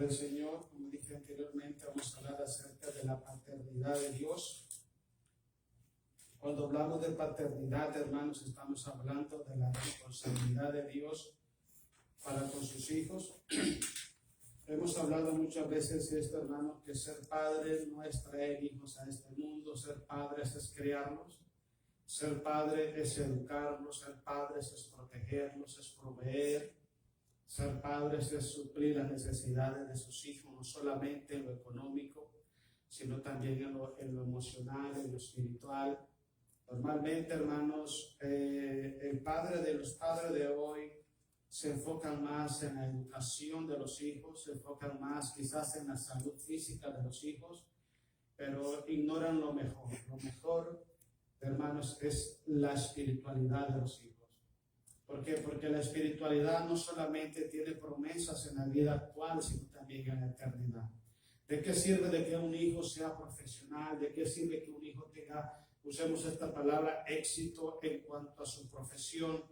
del Señor. Como dije anteriormente, vamos a hablar acerca de la paternidad de Dios. Cuando hablamos de paternidad, hermanos, estamos hablando de la responsabilidad de Dios para con sus hijos. Hemos hablado muchas veces de esto, hermanos, que ser padre no es traer hijos a este mundo, ser padres es criarlos, ser padre es educarlos, ser padres es protegerlos, es proveer, ser padres es suplir las necesidades de sus hijos, no solamente en lo económico, sino también en lo emocional, en lo espiritual. Normalmente, hermanos, el padre de los padres de hoy se enfocan más en la educación de los hijos, se enfocan más quizás en la salud física de los hijos, pero ignoran lo mejor. Lo mejor, hermanos, es la espiritualidad de los hijos. ¿Por qué? Porque la espiritualidad no solamente tiene promesas en la vida actual, sino también en la eternidad. ¿De qué sirve de que un hijo sea profesional? ¿De qué sirve que un hijo tenga, usemos esta palabra, éxito en cuanto a su profesión,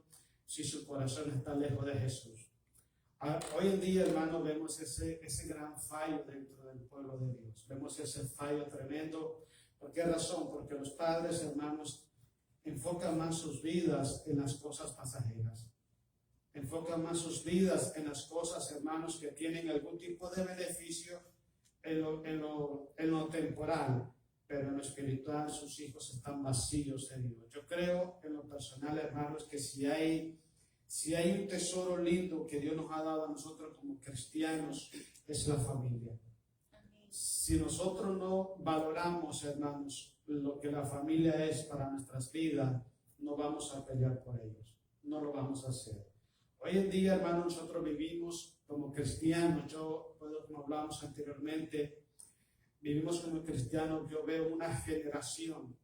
si su corazón está lejos de Jesús? Hoy en día, hermano, vemos ese gran fallo dentro del pueblo de Dios. Vemos ese fallo tremendo. ¿Por qué razón? Porque los padres, hermanos, enfocan más sus vidas en las cosas pasajeras. Enfocan más sus vidas en las cosas, hermanos, que tienen algún tipo de beneficio en lo temporal, pero en lo espiritual sus hijos están vacíos de Dios. Yo creo en lo personal, hermanos, que si hay un tesoro lindo que Dios nos ha dado a nosotros como cristianos, es la familia. Si nosotros no valoramos, hermanos, lo que la familia es para nuestras vidas, no vamos a pelear por ellos, no lo vamos a hacer. Hoy en día, hermanos, nosotros vivimos como cristianos, como hablamos anteriormente, vivimos como cristianos. Yo veo una generación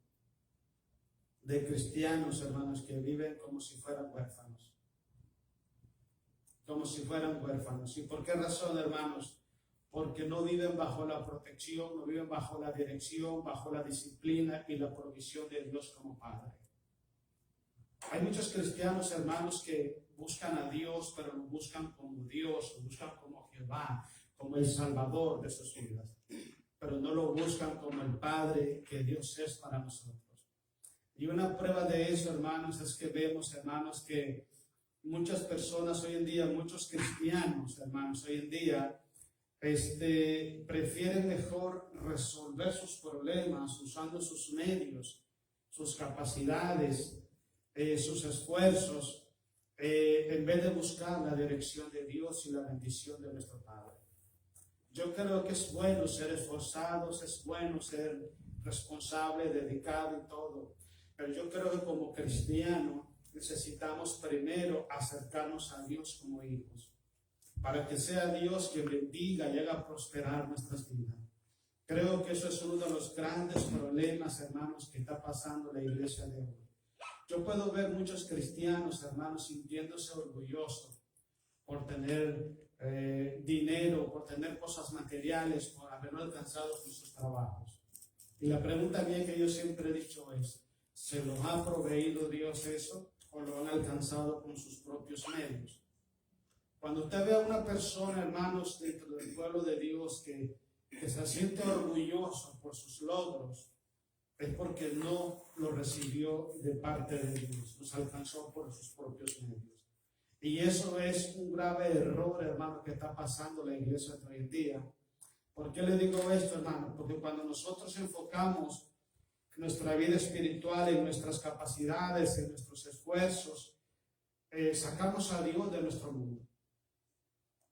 de cristianos, hermanos, que viven como si fueran huérfanos. Como si fueran huérfanos. ¿Y por qué razón, hermanos? Porque no viven bajo la protección, no viven bajo la dirección, bajo la disciplina y la provisión de Dios como Padre. Hay muchos cristianos, hermanos, que buscan a Dios, pero lo buscan como Dios, lo buscan como Jehová, como el Salvador de sus vidas, pero no lo buscan como el Padre que Dios es para nosotros. Y una prueba de eso, hermanos, es que vemos, hermanos, que muchas personas hoy en día, muchos cristianos, hermanos, hoy en día, prefieren mejor resolver sus problemas usando sus medios, sus capacidades, sus esfuerzos, en vez de buscar la dirección de Dios y la bendición de nuestro Padre. Yo creo que es bueno ser esforzados, es bueno ser responsable, dedicado y todo, pero yo creo que como cristiano necesitamos primero acercarnos a Dios como hijos, para que sea Dios quien bendiga y haga prosperar nuestras vidas. Creo que eso es uno de los grandes problemas, hermanos, que está pasando la iglesia de hoy. Yo puedo ver muchos cristianos, hermanos, sintiéndose orgullosos por tener dinero, por tener cosas materiales, por haberlo alcanzado con sus trabajos. Y la pregunta bien que yo siempre he dicho es, ¿se los ha proveído Dios eso o lo han alcanzado con sus propios medios? Cuando usted ve a una persona, hermanos, dentro del pueblo de Dios que se siente orgulloso por sus logros, es porque no lo recibió de parte de Dios, los alcanzó por sus propios medios. Y eso es un grave error, hermano, que está pasando la iglesia de hoy en día. ¿Por qué le digo esto, hermano? Porque cuando nosotros enfocamos nuestra vida espiritual en nuestras capacidades, en nuestros esfuerzos, sacamos a Dios de nuestro mundo.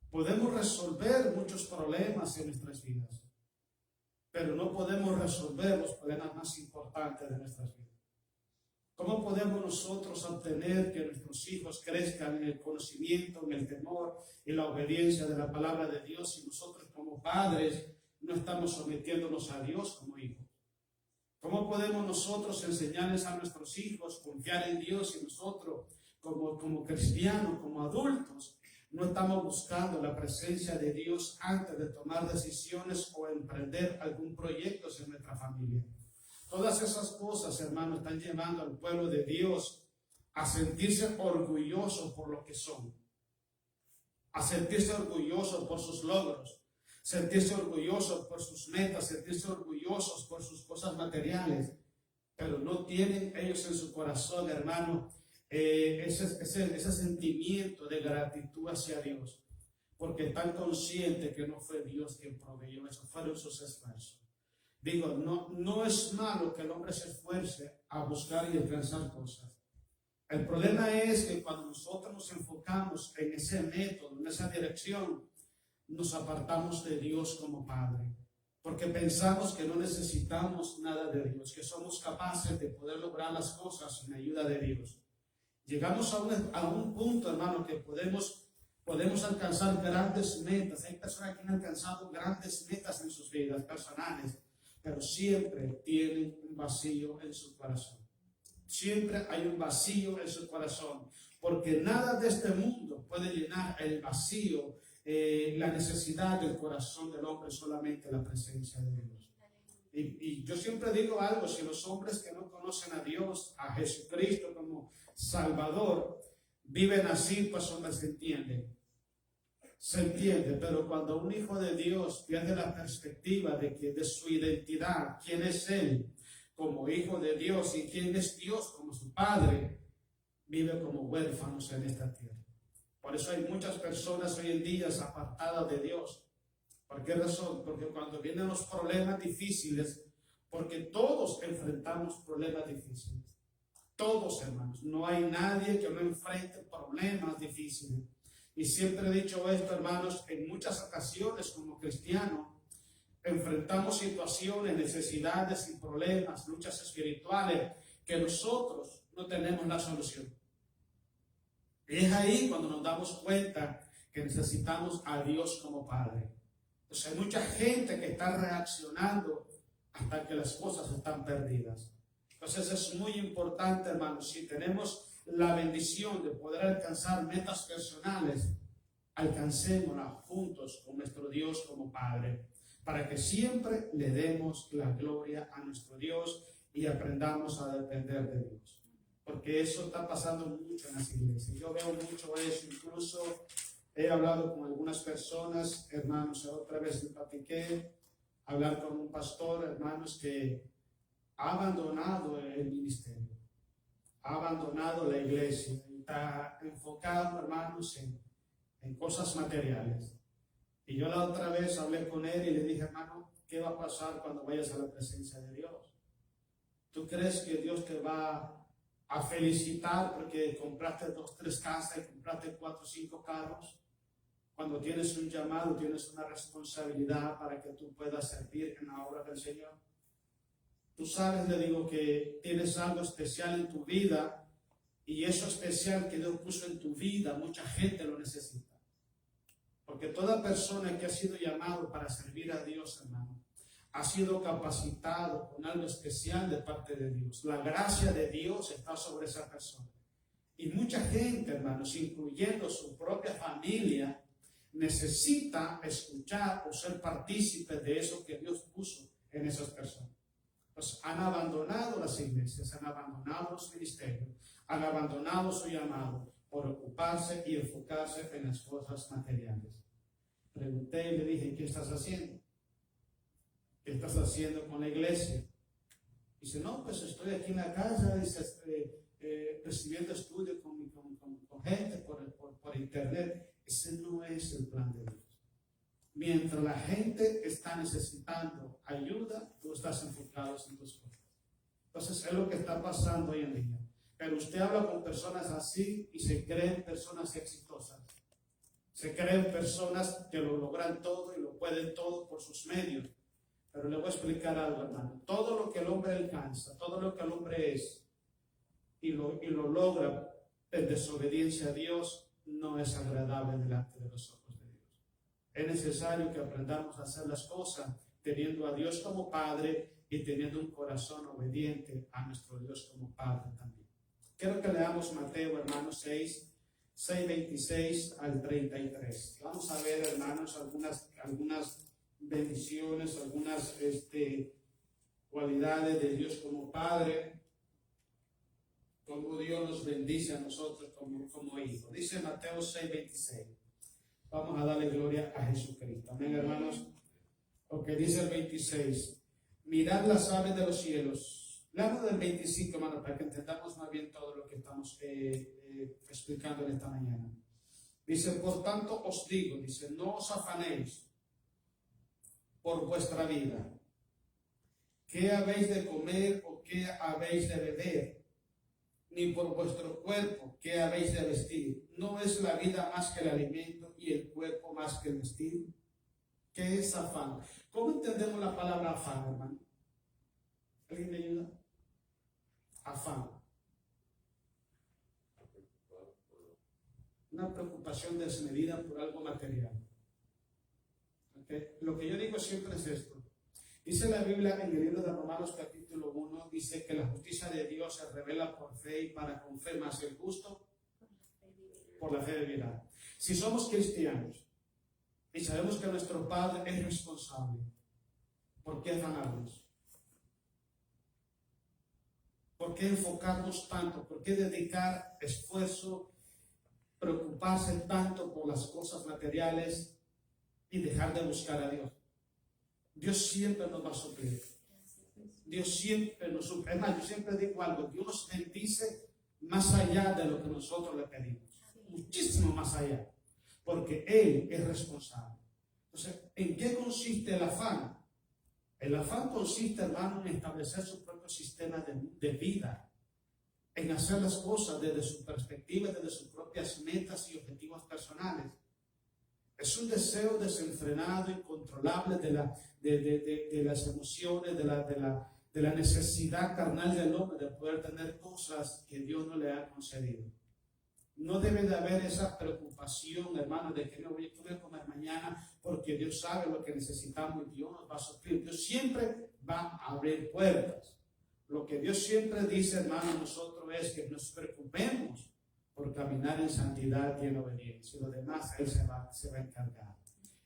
Podemos resolver muchos problemas en nuestras vidas, pero no podemos resolver los problemas más importantes de nuestras vidas. ¿Cómo podemos nosotros obtener que nuestros hijos crezcan en el conocimiento, en el temor y la obediencia de la palabra de Dios si nosotros como padres no estamos sometiéndonos a Dios como hijos? ¿Cómo podemos nosotros enseñarles a nuestros hijos confiar en Dios si nosotros como cristianos, como adultos, no estamos buscando la presencia de Dios antes de tomar decisiones o emprender algún proyecto en nuestra familia? Todas esas cosas, hermanos, están llevando al pueblo de Dios a sentirse orgullosos por lo que son, a sentirse orgullosos por sus logros, sentirse orgullosos por sus metas, sentirse orgullosos por sus cosas materiales, pero no tienen ellos en su corazón, hermano, ese sentimiento de gratitud hacia Dios, porque están conscientes que no fue Dios quien proveyó eso, fueron sus esfuerzos. Digo, no es malo que el hombre se esfuerce a buscar y alcanzar cosas. El problema es que cuando nosotros nos enfocamos en ese método, en esa dirección, nos apartamos de Dios como Padre, porque pensamos que no necesitamos nada de Dios, que somos capaces de poder lograr las cosas sin ayuda de Dios. Llegamos a un punto, hermano, que podemos alcanzar grandes metas. Hay personas que han alcanzado grandes metas en sus vidas personales, pero siempre tienen un vacío en su corazón. Siempre hay un vacío en su corazón, porque nada de este mundo puede llenar el vacío, la necesidad del corazón del hombre, solamente la presencia de Dios. Y yo siempre digo algo: si los hombres que no conocen a Dios, a Jesucristo como Salvador, viven así, pues hombre, se entiende, pero cuando un hijo de Dios pierde la perspectiva de su identidad, quién es él como hijo de Dios y quién es Dios como su Padre, vive como huérfanos en esta tierra. Por eso hay muchas personas hoy en día apartadas de Dios. ¿Por qué razón? Porque cuando vienen los problemas difíciles, porque todos enfrentamos problemas difíciles, todos, hermanos, no hay nadie que no enfrente problemas difíciles. Y siempre he dicho esto, hermanos, en muchas ocasiones como cristiano enfrentamos situaciones, necesidades y problemas, luchas espirituales que nosotros no tenemos la solución. Y es ahí cuando nos damos cuenta que necesitamos a Dios como Padre. Entonces hay mucha gente que está reaccionando hasta que las cosas están perdidas. Entonces es muy importante, hermanos, si tenemos la bendición de poder alcanzar metas personales, alcancémoslas juntos con nuestro Dios como Padre, para que siempre le demos la gloria a nuestro Dios y aprendamos a depender de Dios. Porque eso está pasando mucho en las iglesias. Yo veo mucho eso, incluso he hablado con algunas personas, hermanos, otra vez me platiqué, hablar con un pastor, hermanos, que ha abandonado el ministerio, ha abandonado la iglesia, está enfocado, hermanos, en cosas materiales. Y yo la otra vez hablé con él y le dije: hermano, ¿qué va a pasar cuando vayas a la presencia de Dios? ¿Tú crees que Dios te va a felicitar porque compraste 2, 3 casas y compraste 4, 5 carros? Cuando tienes un llamado, tienes una responsabilidad para que tú puedas servir en la obra del Señor. Tú sabes, le digo, que tienes algo especial en tu vida, y eso especial que Dios puso en tu vida, mucha gente lo necesita. Porque toda persona que ha sido llamado para servir a Dios, hermano, ha sido capacitado con algo especial de parte de Dios. La gracia de Dios está sobre esa persona. Y mucha gente, hermanos, incluyendo su propia familia, necesita escuchar o ser partícipe de eso que Dios puso en esas personas. Pues han abandonado las iglesias, han abandonado los ministerios, han abandonado su llamado por ocuparse y enfocarse en las cosas materiales. Pregunté y le dije: ¿qué estás haciendo? ¿Qué estás haciendo con la iglesia? Dice: no, pues estoy aquí en la casa, dice, recibiendo estudios con gente por internet. Ese no es el plan de Dios. Mientras la gente está necesitando ayuda, tú estás enfocado en tus cosas. Entonces es lo que está pasando hoy en día. Pero usted habla con personas así y se creen personas exitosas. Se creen personas que lo logran todo y lo pueden todo por sus medios. Pero le voy a explicar algo, hermano. Todo lo que el hombre alcanza, todo lo que el hombre es y lo logra en desobediencia a Dios, no es agradable delante de los ojos de Dios. Es necesario que aprendamos a hacer las cosas teniendo a Dios como Padre y teniendo un corazón obediente a nuestro Dios como Padre también. Quiero que leamos Mateo, hermanos, 6:26 al 33. Vamos a ver, hermanos, algunas bendiciones, algunas cualidades de Dios como Padre, como Dios nos bendice a nosotros como hijos. Dice Mateo 6:26. Vamos a darle gloria a Jesucristo. Amén, hermanos. Porque dice el 26, mirad las aves de los cielos. Le hablo del 25, hermano, para que entendamos más bien todo lo que estamos explicando en esta mañana. Dice, por tanto os digo, dice, no os afanéis por vuestra vida, qué habéis de comer o qué habéis de beber, ni por vuestro cuerpo, qué habéis de vestir. ¿No es la vida más que el alimento y el cuerpo más que el vestido? ¿Qué es afán? ¿Cómo entendemos la palabra afán, hermano? ¿Alguien me ayuda? Afán. Una preocupación desmedida por algo material. ¿Okay? Lo que yo digo siempre es esto. Dice la Biblia en el libro de Romanos capítulo 1, dice que la justicia de Dios se revela por fe y para con fe, más el justo por la fe vivirá. Si somos cristianos y sabemos que nuestro Padre es responsable, ¿por qué afanarnos? ¿Por qué enfocarnos tanto? ¿Por qué dedicar esfuerzo, preocuparse tanto por las cosas materiales y dejar de buscar a Dios? Dios siempre nos va a suplir. Dios siempre nos suple. Es más, yo siempre digo algo, Dios bendice más allá de lo que nosotros le pedimos. Muchísimo más allá. Porque Él es responsable. Entonces, ¿en qué consiste el afán? El afán consiste, hermano, en establecer su propio sistema de vida, en hacer las cosas desde su perspectiva, desde sus propias metas y objetivos personales. Es un deseo desenfrenado, incontrolable de las emociones, de la necesidad carnal del hombre de poder tener cosas que Dios no le ha concedido. No debe de haber esa preocupación, hermano, de que no voy a comer mañana, porque Dios sabe lo que necesitamos y Dios nos va a suplir. Dios siempre va a abrir puertas. Lo que Dios siempre dice, hermano, a nosotros es que nos preocupemos por caminar en santidad y en obediencia. Y lo demás Él se va a encargar.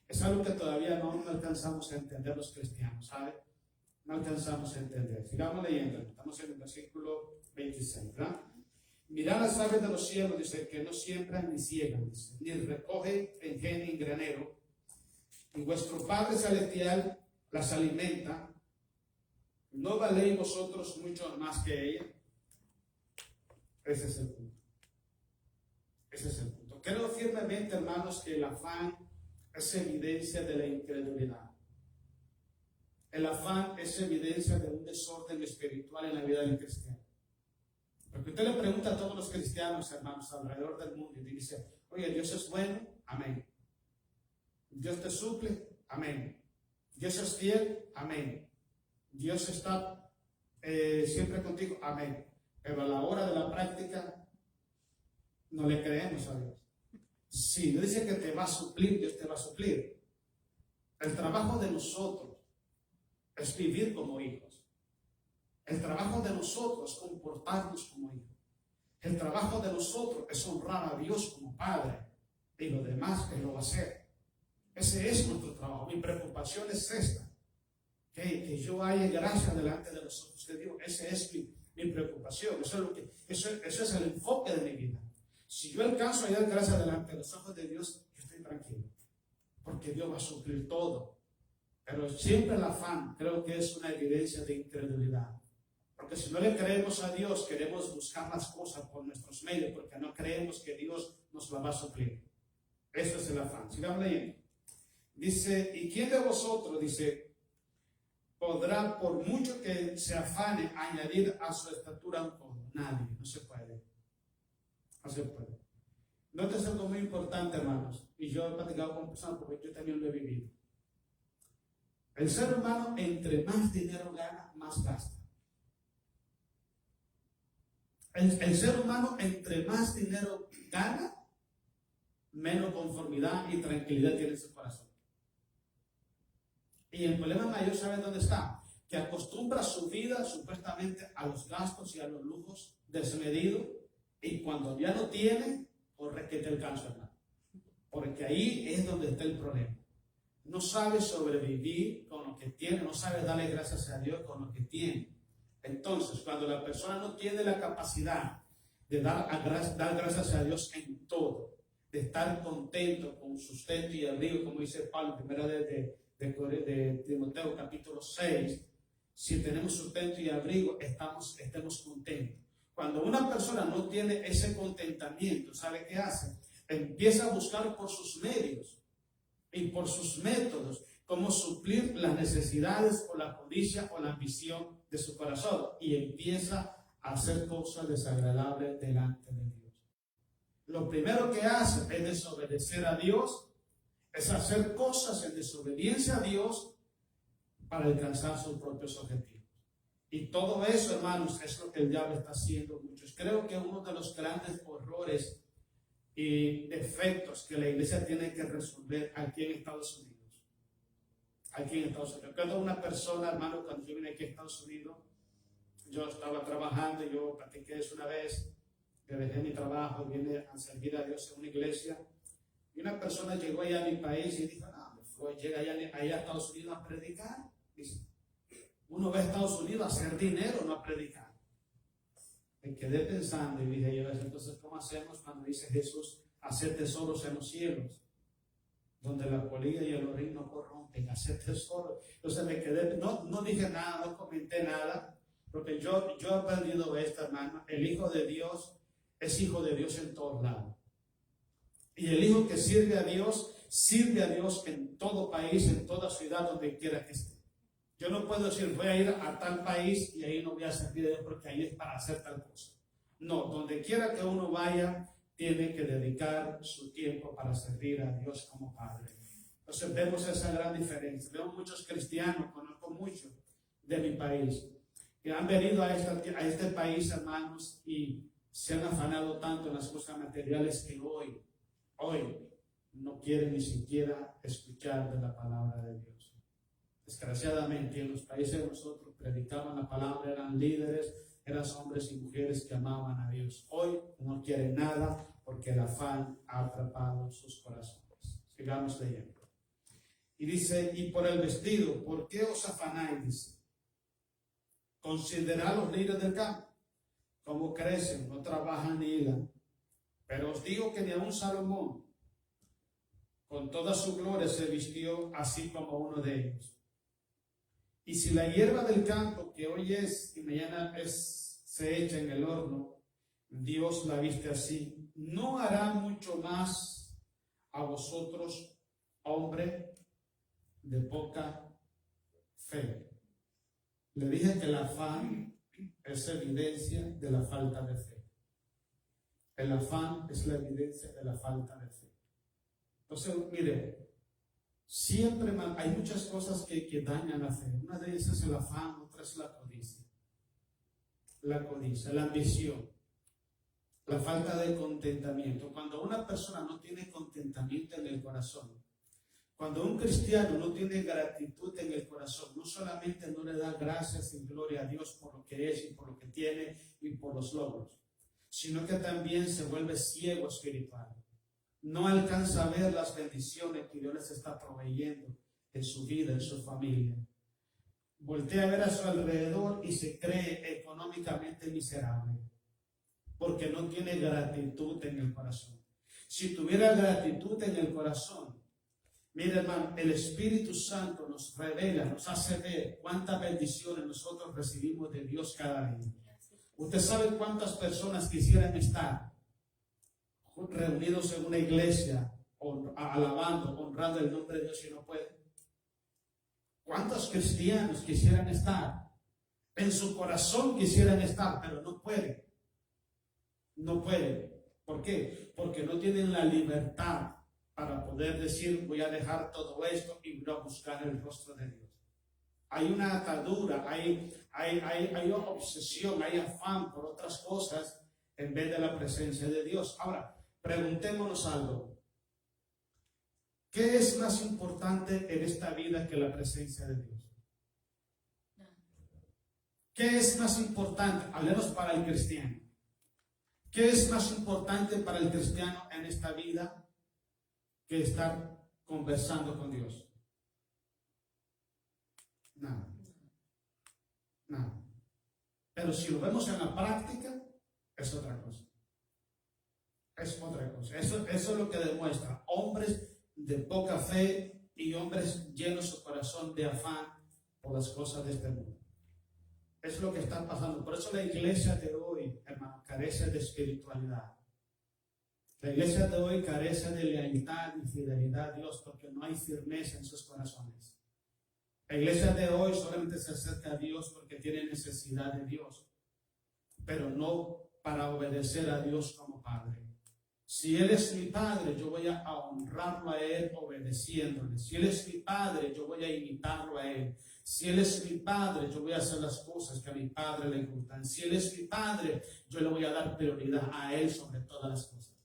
Es algo que todavía no alcanzamos a entender los cristianos, ¿sabe? No alcanzamos a entender. Sigamos leyendo. Estamos en el versículo 26, ¿verdad? Mirad las aves de los cielos, dice, que no siembran ni ciegan, dice, ni recogen en granero, y vuestro Padre Celestial las alimenta. ¿No valéis vosotros mucho más que ella? Ese es el punto. Ese es el punto. Creo firmemente, hermanos, que el afán es evidencia de la incredulidad. El afán es evidencia de un desorden espiritual en la vida del cristiano. Porque usted le pregunta a todos los cristianos, hermanos, alrededor del mundo y dice, oye, Dios es bueno, amén. Dios te suple, amén. Dios es fiel, amén. Dios está siempre contigo, amén. Pero a la hora de la práctica, no le creemos a Dios. Si Dios dice que te va a suplir, Dios te va a suplir. El trabajo de nosotros es vivir como hijos. El trabajo de nosotros es comportarnos como hijos. El trabajo de nosotros es honrar a Dios como Padre. Y lo demás Él lo va a hacer. Ese es nuestro trabajo. Mi preocupación es esta. Que yo haya gracia delante de los ojos de Dios. Esa es mi preocupación. Eso es el enfoque de mi vida. Si yo alcanzo a hallar gracia delante de los ojos de Dios, yo estoy tranquilo. Porque Dios va a suplir todo. Pero siempre el afán creo que es una evidencia de incredulidad. Porque si no le creemos a Dios, queremos buscar las cosas por nuestros medios, porque no creemos que Dios nos la va a suplir. Eso es el afán. Sigamos leyendo. Dice, ¿y quién de vosotros, dice, podrá, por mucho que se afane, añadir a su estatura un codo? Nadie, no se puede. No se puede. Nótese algo muy importante, hermanos, y yo he platicado con personas porque yo también lo he vivido. El ser humano, entre más dinero gana, más gasta. El ser humano, entre más dinero gana, menos conformidad y tranquilidad tiene en su corazón. Y el problema mayor, ¿saben dónde está? Que acostumbra su vida supuestamente a los gastos y a los lujos desmedidos, y cuando ya lo tiene, corre que te alcanza, hermano. Porque ahí es donde está el problema. No sabe sobrevivir con lo que tiene, no sabe darle gracias a Dios con lo que tiene. Entonces, cuando la persona no tiene la capacidad de dar gracias a Dios en todo, de estar contento con sustento y abrigo, como dice Pablo en 1 de Timoteo capítulo 6, si tenemos sustento y abrigo, estemos contentos. Cuando una persona no tiene ese contentamiento, ¿sabe qué hace? Empieza a buscar por sus medios y por sus métodos cómo suplir las necesidades o la codicia o la ambición de su corazón y empieza a hacer cosas desagradables delante de Dios. Lo primero que hace es desobedecer a Dios, es hacer cosas en desobediencia a Dios para alcanzar sus propios objetivos. Y todo eso, hermanos, es lo que el diablo está haciendo muchos. Creo que uno de los grandes horrores y defectos que la iglesia tiene que resolver aquí en Estados Unidos. Cuando una persona, hermano, cuando yo vine aquí a Estados Unidos, yo estaba trabajando, yo practiqué eso una vez, que dejé mi trabajo, vine a servir a Dios en una iglesia, y una persona llegó allá a mi país y dijo, no, llega allá a Estados Unidos a predicar. Dice, uno va a Estados Unidos a hacer dinero, no a predicar. Me quedé pensando y dije yo, entonces, ¿cómo hacemos cuando dice Jesús, hacer tesoros en los cielos, donde la polilla y el orín no corrompen, hacer tesoros? Entonces me quedé, no dije nada, no comenté nada, porque yo he aprendido esto, hermano. El Hijo de Dios es Hijo de Dios en todos lados. Y el Hijo que sirve a Dios en todo país, en toda ciudad, donde quiera que esté. Yo no puedo decir, voy a ir a tal país y ahí no voy a servir a Dios porque ahí es para hacer tal cosa. No, donde quiera que uno vaya, tiene que dedicar su tiempo para servir a Dios como Padre. Entonces vemos esa gran diferencia. Veo muchos cristianos, conozco muchos de mi país, que han venido a este país, hermanos, y se han afanado tanto en las cosas materiales que hoy no quieren ni siquiera escuchar de la palabra de Dios. Desgraciadamente, en los países de nosotros predicaban la palabra, eran líderes, eran hombres y mujeres que amaban a Dios. Hoy no quieren nada porque el afán ha atrapado sus corazones. Sigamos leyendo. Y dice, y por el vestido, ¿por qué os afanáis? Dice, considerad los lirios del campo, cómo crecen, no trabajan ni hilan. Pero os digo que ni aun Salomón, con toda su gloria, se vistió así como uno de ellos. Y si la hierba del campo, que hoy es y mañana se echa en el horno, Dios la viste así, ¿no hará mucho más a vosotros, hombre de poca fe? Le dije que el afán es evidencia de la falta de fe. El afán es la evidencia de la falta de fe. Entonces, mire, siempre hay muchas cosas que dañan la fe. Una de ellas es el afán, otra es la codicia. La codicia, la ambición, la falta de contentamiento. Cuando una persona no tiene contentamiento en el corazón, cuando un cristiano no tiene gratitud en el corazón, no solamente no le da gracias y gloria a Dios por lo que es y por lo que tiene y por los logros, sino que también se vuelve ciego espiritual. No alcanza a ver las bendiciones que Dios les está proveyendo en su vida, en su familia. Voltea a ver a su alrededor y se cree económicamente miserable porque no tiene gratitud en el corazón. Si tuviera gratitud en el corazón, mire, hermano, el Espíritu Santo nos revela, nos hace ver cuántas bendiciones nosotros recibimos de Dios cada día. Usted sabe cuántas personas quisieran estar reunidos en una iglesia, alabando, honrando el nombre de Dios y no pueden. ¿Cuántos cristianos quisieran estar? En su corazón quisieran estar, pero no pueden. No pueden. ¿Por qué? Porque no tienen la libertad para poder decir, voy a dejar todo esto y voy a buscar el rostro de Dios. Hay una atadura, hay obsesión, hay afán por otras cosas en vez de la presencia de Dios. Ahora, preguntémonos algo. ¿Qué es más importante en esta vida que la presencia de Dios? ¿Qué es más importante? Hablemos para el cristiano. ¿Qué es más importante para el cristiano en esta vida que estar conversando con Dios? Nada. Pero si lo vemos en la práctica, es otra cosa. Es otra cosa. Eso es lo que demuestra hombres de poca fe y hombres llenos su corazón de afán por las cosas de este mundo. Es lo que está pasando. Por eso la iglesia de hoy, hermano, carece de espiritualidad. La iglesia de hoy carece de lealtad y fidelidad a Dios porque no hay firmeza en sus corazones. La iglesia de hoy solamente se acerca a Dios porque tiene necesidad de Dios, pero no para obedecer a Dios como Padre. Si Él es mi Padre, yo voy a honrarlo a Él obedeciéndole. Si Él es mi Padre, yo voy a imitarlo a Él. Si Él es mi Padre, yo voy a hacer las cosas que a mi Padre le gustan. Si Él es mi Padre, yo le voy a dar prioridad a Él sobre todas las cosas.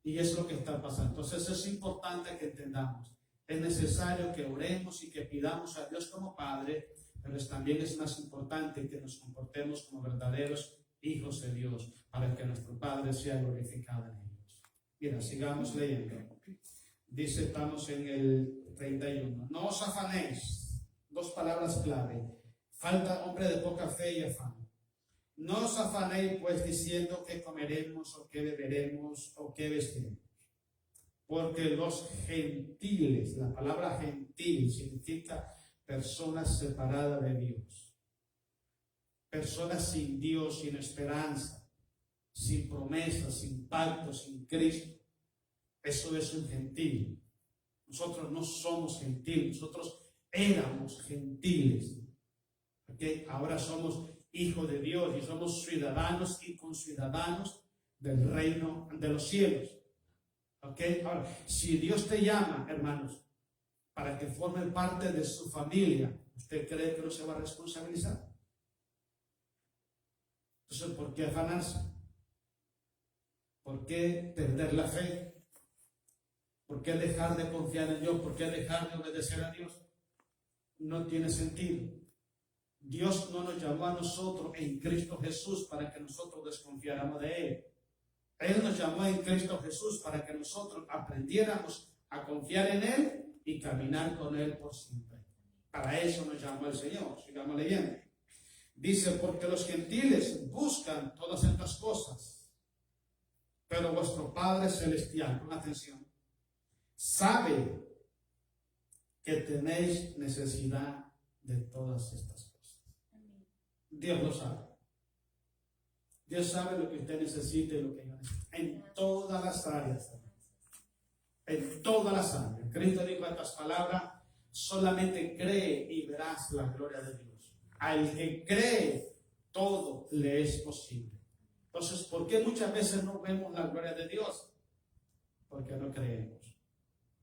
Y es lo que está pasando. Entonces es importante que entendamos. Es necesario que oremos y que pidamos a Dios como Padre, pero también es más importante que nos comportemos como verdaderos hijos de Dios, para que nuestro Padre sea glorificado en ellos. Mira, sigamos leyendo. Dice, estamos en el 31. No os afanéis. Dos palabras clave. Falta hombre de poca fe y afán. No os afanéis pues diciendo que comeremos o que beberemos o que vestiremos. Porque los gentiles, la palabra gentil significa personas separadas de Dios. Personas sin Dios, sin esperanza, sin promesas, sin pacto, sin Cristo. Eso es un gentil. Nosotros no somos gentiles, nosotros éramos gentiles. ¿Okay? Ahora somos hijos de Dios y somos ciudadanos y conciudadanos del reino de los cielos. ¿Okay? Ahora, si Dios te llama, hermanos, para que formen parte de su familia, ¿usted cree que no se va a responsabilizar? Entonces, ¿por qué afanarse? ¿Por qué perder la fe? ¿Por qué dejar de confiar en Dios? ¿Por qué dejar de obedecer a Dios? No tiene sentido. Dios no nos llamó a nosotros en Cristo Jesús para que nosotros desconfiáramos de Él. Él nos llamó en Cristo Jesús para que nosotros aprendiéramos a confiar en Él y caminar con Él por siempre. Para eso nos llamó el Señor. Sigamos leyendo. Dice, porque los gentiles buscan todas estas cosas, pero vuestro Padre Celestial, con atención, sabe que tenéis necesidad de todas estas cosas. Dios lo sabe. Dios sabe lo que usted necesita y lo que yo necesito. En todas las áreas. En todas las áreas. Cristo dijo estas palabras, solamente cree y verás la gloria de Dios. Al que cree, todo le es posible. Entonces, ¿por qué muchas veces no vemos la gloria de Dios? Porque no creemos.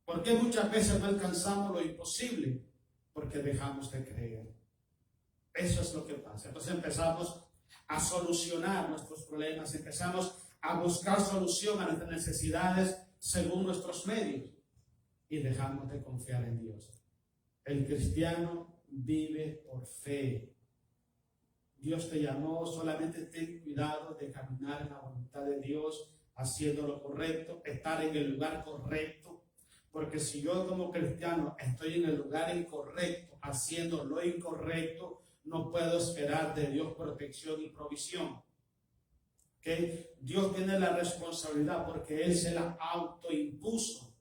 ¿Por qué muchas veces no alcanzamos lo imposible? Porque dejamos de creer. Eso es lo que pasa. Entonces empezamos a solucionar nuestros problemas, empezamos a buscar solución a nuestras necesidades según nuestros medios y dejamos de confiar en Dios. El cristiano vive por fe. Dios te llamó, solamente ten cuidado de caminar en la voluntad de Dios, haciendo lo correcto, estar en el lugar correcto, porque si yo como cristiano estoy en el lugar incorrecto, haciendo lo incorrecto, no puedo esperar de Dios protección y provisión. ¿Okay? Dios tiene la responsabilidad porque Él se la autoimpuso.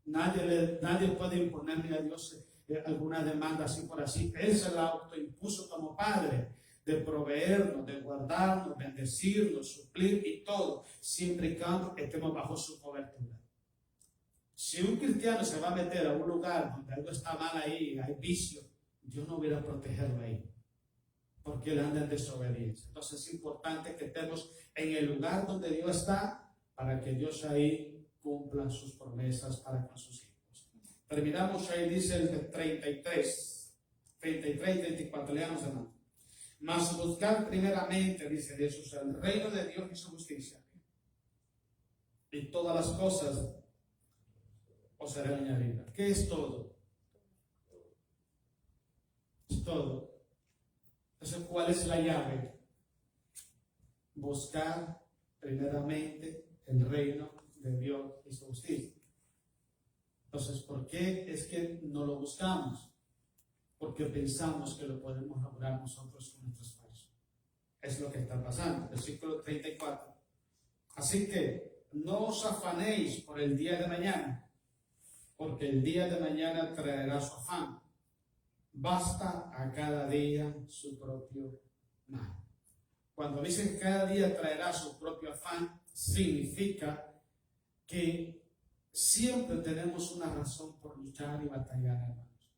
Nadie puede imponerle a Dios alguna demanda así por así. Él se la autoimpuso como Padre, de proveernos, de guardarnos, bendecirnos, suplir y todo, siempre y cuando estemos bajo su cobertura. Si un cristiano se va a meter a un lugar donde algo está mal ahí, hay vicio, Dios no hubiera protegerlo ahí, porque él anda en desobediencia. Entonces es importante que estemos en el lugar donde Dios está, para que Dios ahí cumpla sus promesas para con sus hijos. Terminamos ahí, dice el 33 y 34, leamos hermano. Mas buscar primeramente, dice Jesús, el reino de Dios y su justicia, y todas las cosas os serán añadidas. ¿Qué es todo? Es todo. Entonces, ¿cuál es la llave? Buscar primeramente el reino de Dios y su justicia. Entonces, ¿por qué es que no lo buscamos? Porque pensamos que lo podemos lograr nosotros con nuestro esfuerzo. Es lo que está pasando. Versículo 34. Así que no os afanéis por el día de mañana, porque el día de mañana traerá su afán. Basta a cada día su propio mal. Cuando dice cada día traerá su propio afán, significa que siempre tenemos una razón por luchar y batallar, hermanos.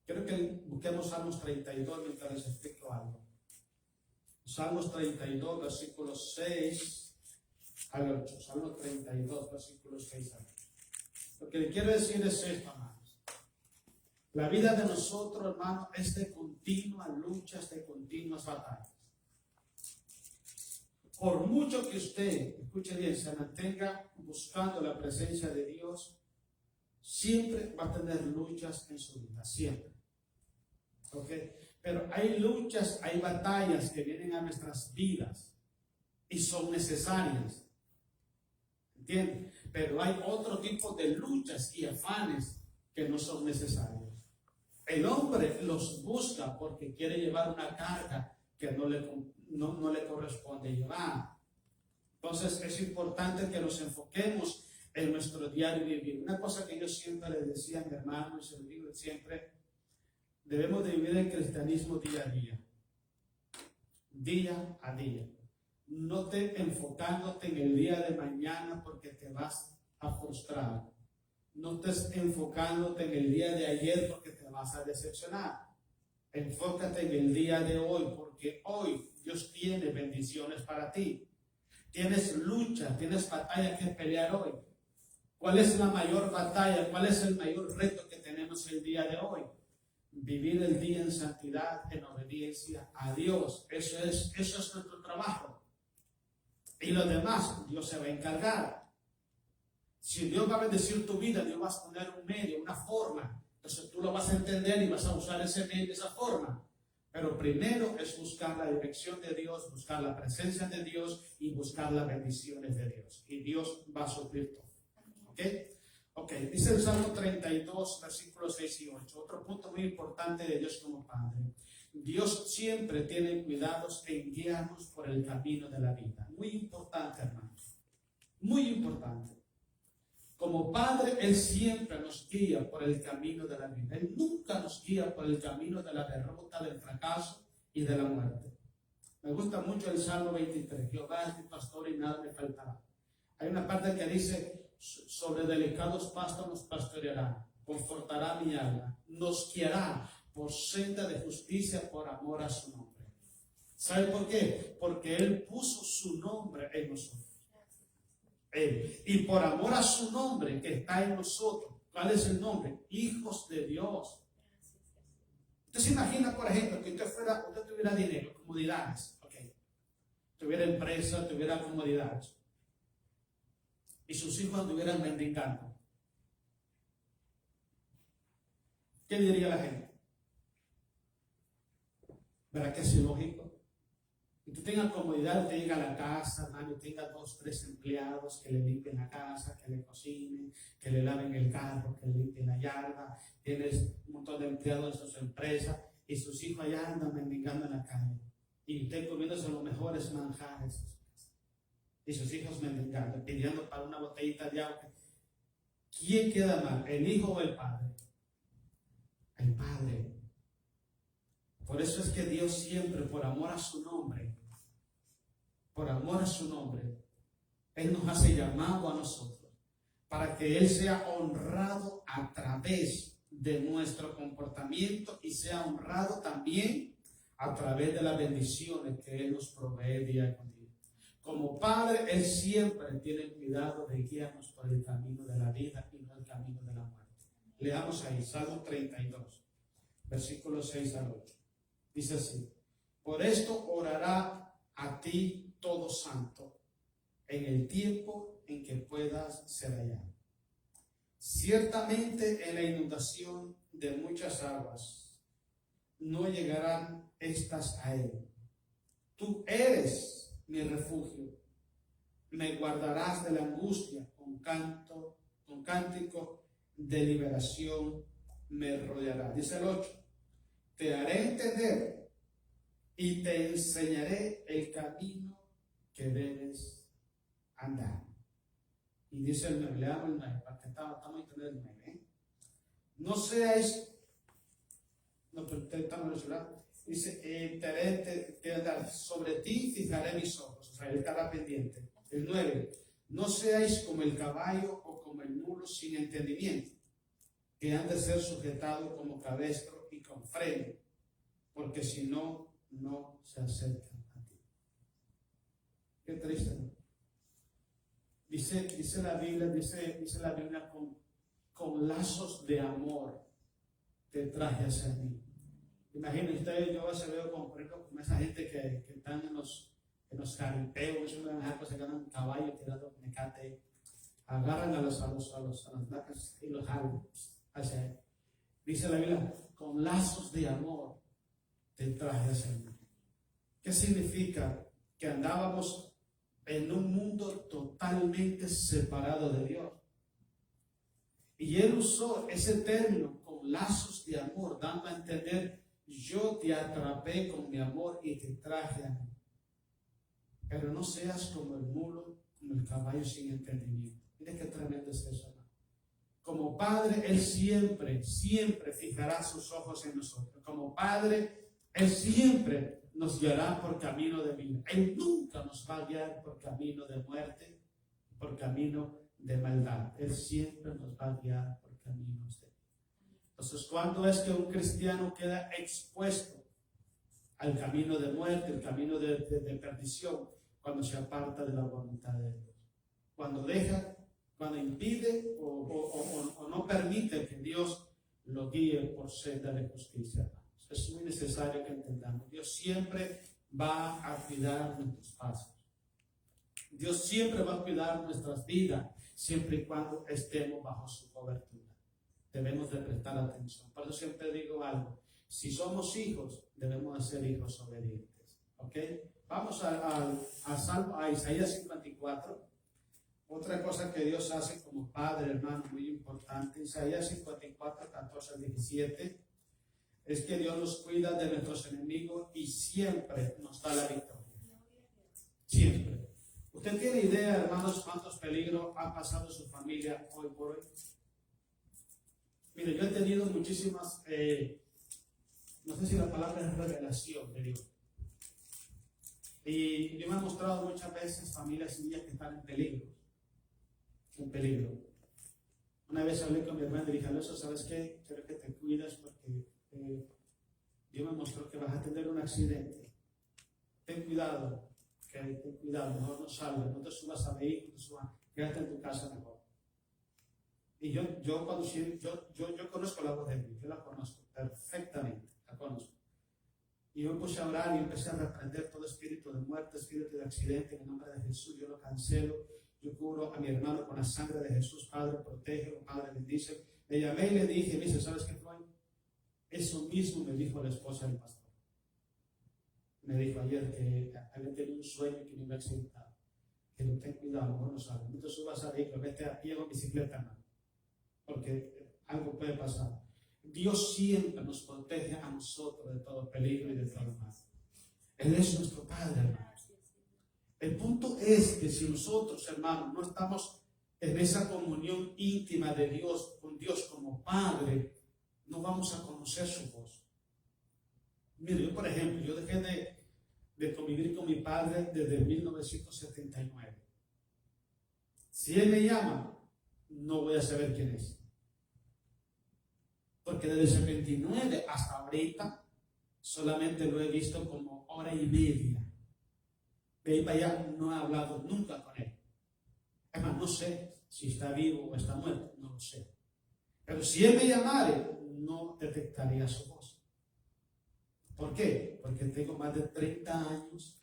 Quiero que busquemos Salmos 32 mientras les explico algo. Salmos 32, versículos 6 al 8. Salmos 32, versículos 6 al 8. Lo que le quiero decir es esto, hermanos. La vida de nosotros, hermanos, es de continuas luchas, de continuas batallas. Por mucho que usted, escuche bien, se mantenga buscando la presencia de Dios, siempre va a tener luchas en su vida, siempre. ¿Ok? Pero hay luchas, hay batallas que vienen a nuestras vidas y son necesarias. ¿Entienden? Pero hay otro tipo de luchas y afanes que no son necesarios. El hombre los busca porque quiere llevar una carga que no le corresponde llevar. Entonces es importante que nos enfoquemos en nuestro diario vivir. Una cosa que yo siempre le decía a mi hermano y se lo digo siempre: debemos de vivir el cristianismo día a día. Día a día. No te enfocándote en el día de mañana porque te vas a frustrar. No estés enfocándote en el día de ayer porque te vas a decepcionar. Enfócate en el día de hoy porque hoy Dios tiene bendiciones para ti. Tienes lucha, tienes batalla que pelear hoy. ¿Cuál es la mayor batalla? ¿Cuál es el mayor reto que tenemos el día de hoy? Vivir el día en santidad, en obediencia a Dios. Eso es nuestro trabajo. Y lo demás, Dios se va a encargar. Si Dios va a bendecir tu vida, Dios va a poner un medio, una forma. Entonces tú lo vas a entender y vas a usar ese medio, esa forma. Pero primero es buscar la dirección de Dios, buscar la presencia de Dios y buscar las bendiciones de Dios. Y Dios va a suplir todo. ¿Ok? Ok, dice el Salmo 32, versículos 6 y 8. Otro punto muy importante de Dios como Padre. Dios siempre tiene cuidados en guiarnos por el camino de la vida. Muy importante, hermanos. Muy importante. Como Padre, Él siempre nos guía por el camino de la vida. Él nunca nos guía por el camino de la derrota, del fracaso y de la muerte. Me gusta mucho el Salmo 23. Jehová es mi pastor y nada me faltará. Hay una parte que dice: sobre delicados pastos nos pastoreará, confortará mi alma, nos guiará por senda de justicia por amor a su nombre. ¿Sabe por qué? Porque Él puso su nombre en nosotros. Y por amor a su nombre que está en nosotros. ¿Cuál es el nombre? Hijos de Dios. Usted se imagina, por ejemplo, que usted tuviera dinero, comodidades, tuviera empresa, tuviera comodidades, y sus hijos anduvieran mendigando. ¿Qué diría la gente? ¿Verdad que es ilógico? Y tú tengas comodidad, te llega a la casa, hermano, y tenga 2, 3 empleados que le limpien la casa, que le cocinen, que le laven el carro, que le limpien la yarda. Tienes un montón de empleados en su empresa y sus hijos allá andan mendigando en la calle. Y usted comiéndose los mejores manjares. Y sus hijos mendigando, pidiendo para una botellita de agua. ¿Quién queda mal, el hijo o el padre? El padre. Por eso es que Dios siempre, por amor a su nombre, Él nos hace llamado a nosotros para que Él sea honrado a través de nuestro comportamiento y sea honrado también a través de las bendiciones que Él nos provee día con día. Como Padre, Él siempre tiene cuidado de guiarnos por el camino de la vida y no el camino de la muerte. Leamos ahí, Salmo 32, versículos 6 al 8. Dice así: por esto orará a ti todo santo en el tiempo en que puedas ser hallado. Ciertamente en la inundación de muchas aguas no llegarán estas a él. Tú eres mi refugio, me guardarás de la angustia, con cántico de liberación me rodeará. Dice el 8: te haré entender y te enseñaré el camino que debes andar. Y dice el 9, leamos el 9, para que estamos entendiendo el 9. No seáis, no, pero estamos en el celular. Dice, sobre ti fijaré mis ojos. O sea, él estará pendiente. El 9, no seáis como el caballo o como el mulo sin entendimiento, que han de ser sujetados como cabestro y con freno, porque si no, no se acercan a ti. Qué triste, ¿no? Dice la Biblia, con lazos de amor te traje hacia mí. Imaginen ustedes, yo se veo como, por ejemplo, como esa gente que están en los jaripeos, se ganan caballos tirando mecate, agarran a las vacas y los jalan hacia él. Dice la Biblia, con lazos de amor te traje hacia mí. ¿Qué significa? Que andábamos en un mundo totalmente separado de Dios. Y él usó ese término, con lazos de amor, dando a entender, yo te atrapé con mi amor y te traje a mí. Pero no seas como el mulo, como el caballo sin entendimiento. Mira qué tremendo es eso, ¿no? Como padre, él siempre fijará sus ojos en nosotros. Como padre, él siempre nos guiará por camino de vida. Él nunca nos va a guiar por camino de muerte, por camino de maldad. Él siempre nos va a guiar por caminos de vida. Entonces, ¿cuándo es que un cristiano queda expuesto al camino de muerte, el camino de perdición? Cuando se aparta de la voluntad de Dios. Cuando impide o no permite que Dios lo guíe por senda de justicia. Es muy necesario que entendamos. Dios siempre va a cuidar nuestros pasos. Dios siempre va a cuidar nuestras vidas, siempre y cuando estemos bajo su cobertura. Debemos de prestar atención. Por eso siempre digo algo. Si somos hijos, debemos de ser hijos obedientes. ¿Ok? Vamos a Isaías 54. Otra cosa que Dios hace como Padre, hermano, muy importante. Isaías 54, 14 al 17. Es que Dios nos cuida de nuestros enemigos y siempre nos da la victoria. Siempre. ¿Usted tiene idea, hermanos, cuántos peligros ha pasado en su familia hoy por hoy? Mire, yo he tenido muchísimas, no sé si la palabra es revelación de Dios. Y Dios me ha mostrado muchas veces familias y niñas que están en peligro. En peligro. Una vez hablé con mi hermano y dije, Alonso, ¿sabes qué? Quiero que te cuides porque Dios me mostró que vas a tener un accidente. Ten cuidado, ten cuidado, mejor no salgas, no te subas a vehículos, quédate en tu casa mejor. Y yo conozco la voz de Dios, yo la conozco perfectamente, la conozco. Y yo puse a orar y empecé a reprender todo espíritu de muerte, espíritu de accidente, en el nombre de Jesús, yo lo cancelo. Yo cubro a mi hermano con la sangre de Jesús. Padre, protégelo, Padre, bendice. Le llamé y le dije, me dice, ¿sabes qué fue? Eso mismo me dijo la esposa del pastor. Me dijo ayer que había tenido un sueño que me iba a accidentar. Que no ten cuidado, mejor no salgas. No te subas a vehículo, vete a pie o bicicleta, hermano. Porque algo puede pasar. Dios siempre nos protege a nosotros de todo peligro y de todo mal. Él es nuestro Padre, hermano. El punto es que si nosotros, hermanos, no estamos en esa comunión íntima de Dios, con Dios como Padre, no vamos a conocer su voz. Mire, yo por ejemplo, yo dejé de convivir con mi padre desde 1979. Si él me llama, no voy a saber quién es. Porque desde el 79 hasta ahorita, solamente lo he visto como hora y media. De ahí para allá no he hablado nunca con él. Además, no sé si está vivo o está muerto, no lo sé. Pero si él me llamare, no detectaría su voz. ¿Por qué? Porque tengo más de 30 años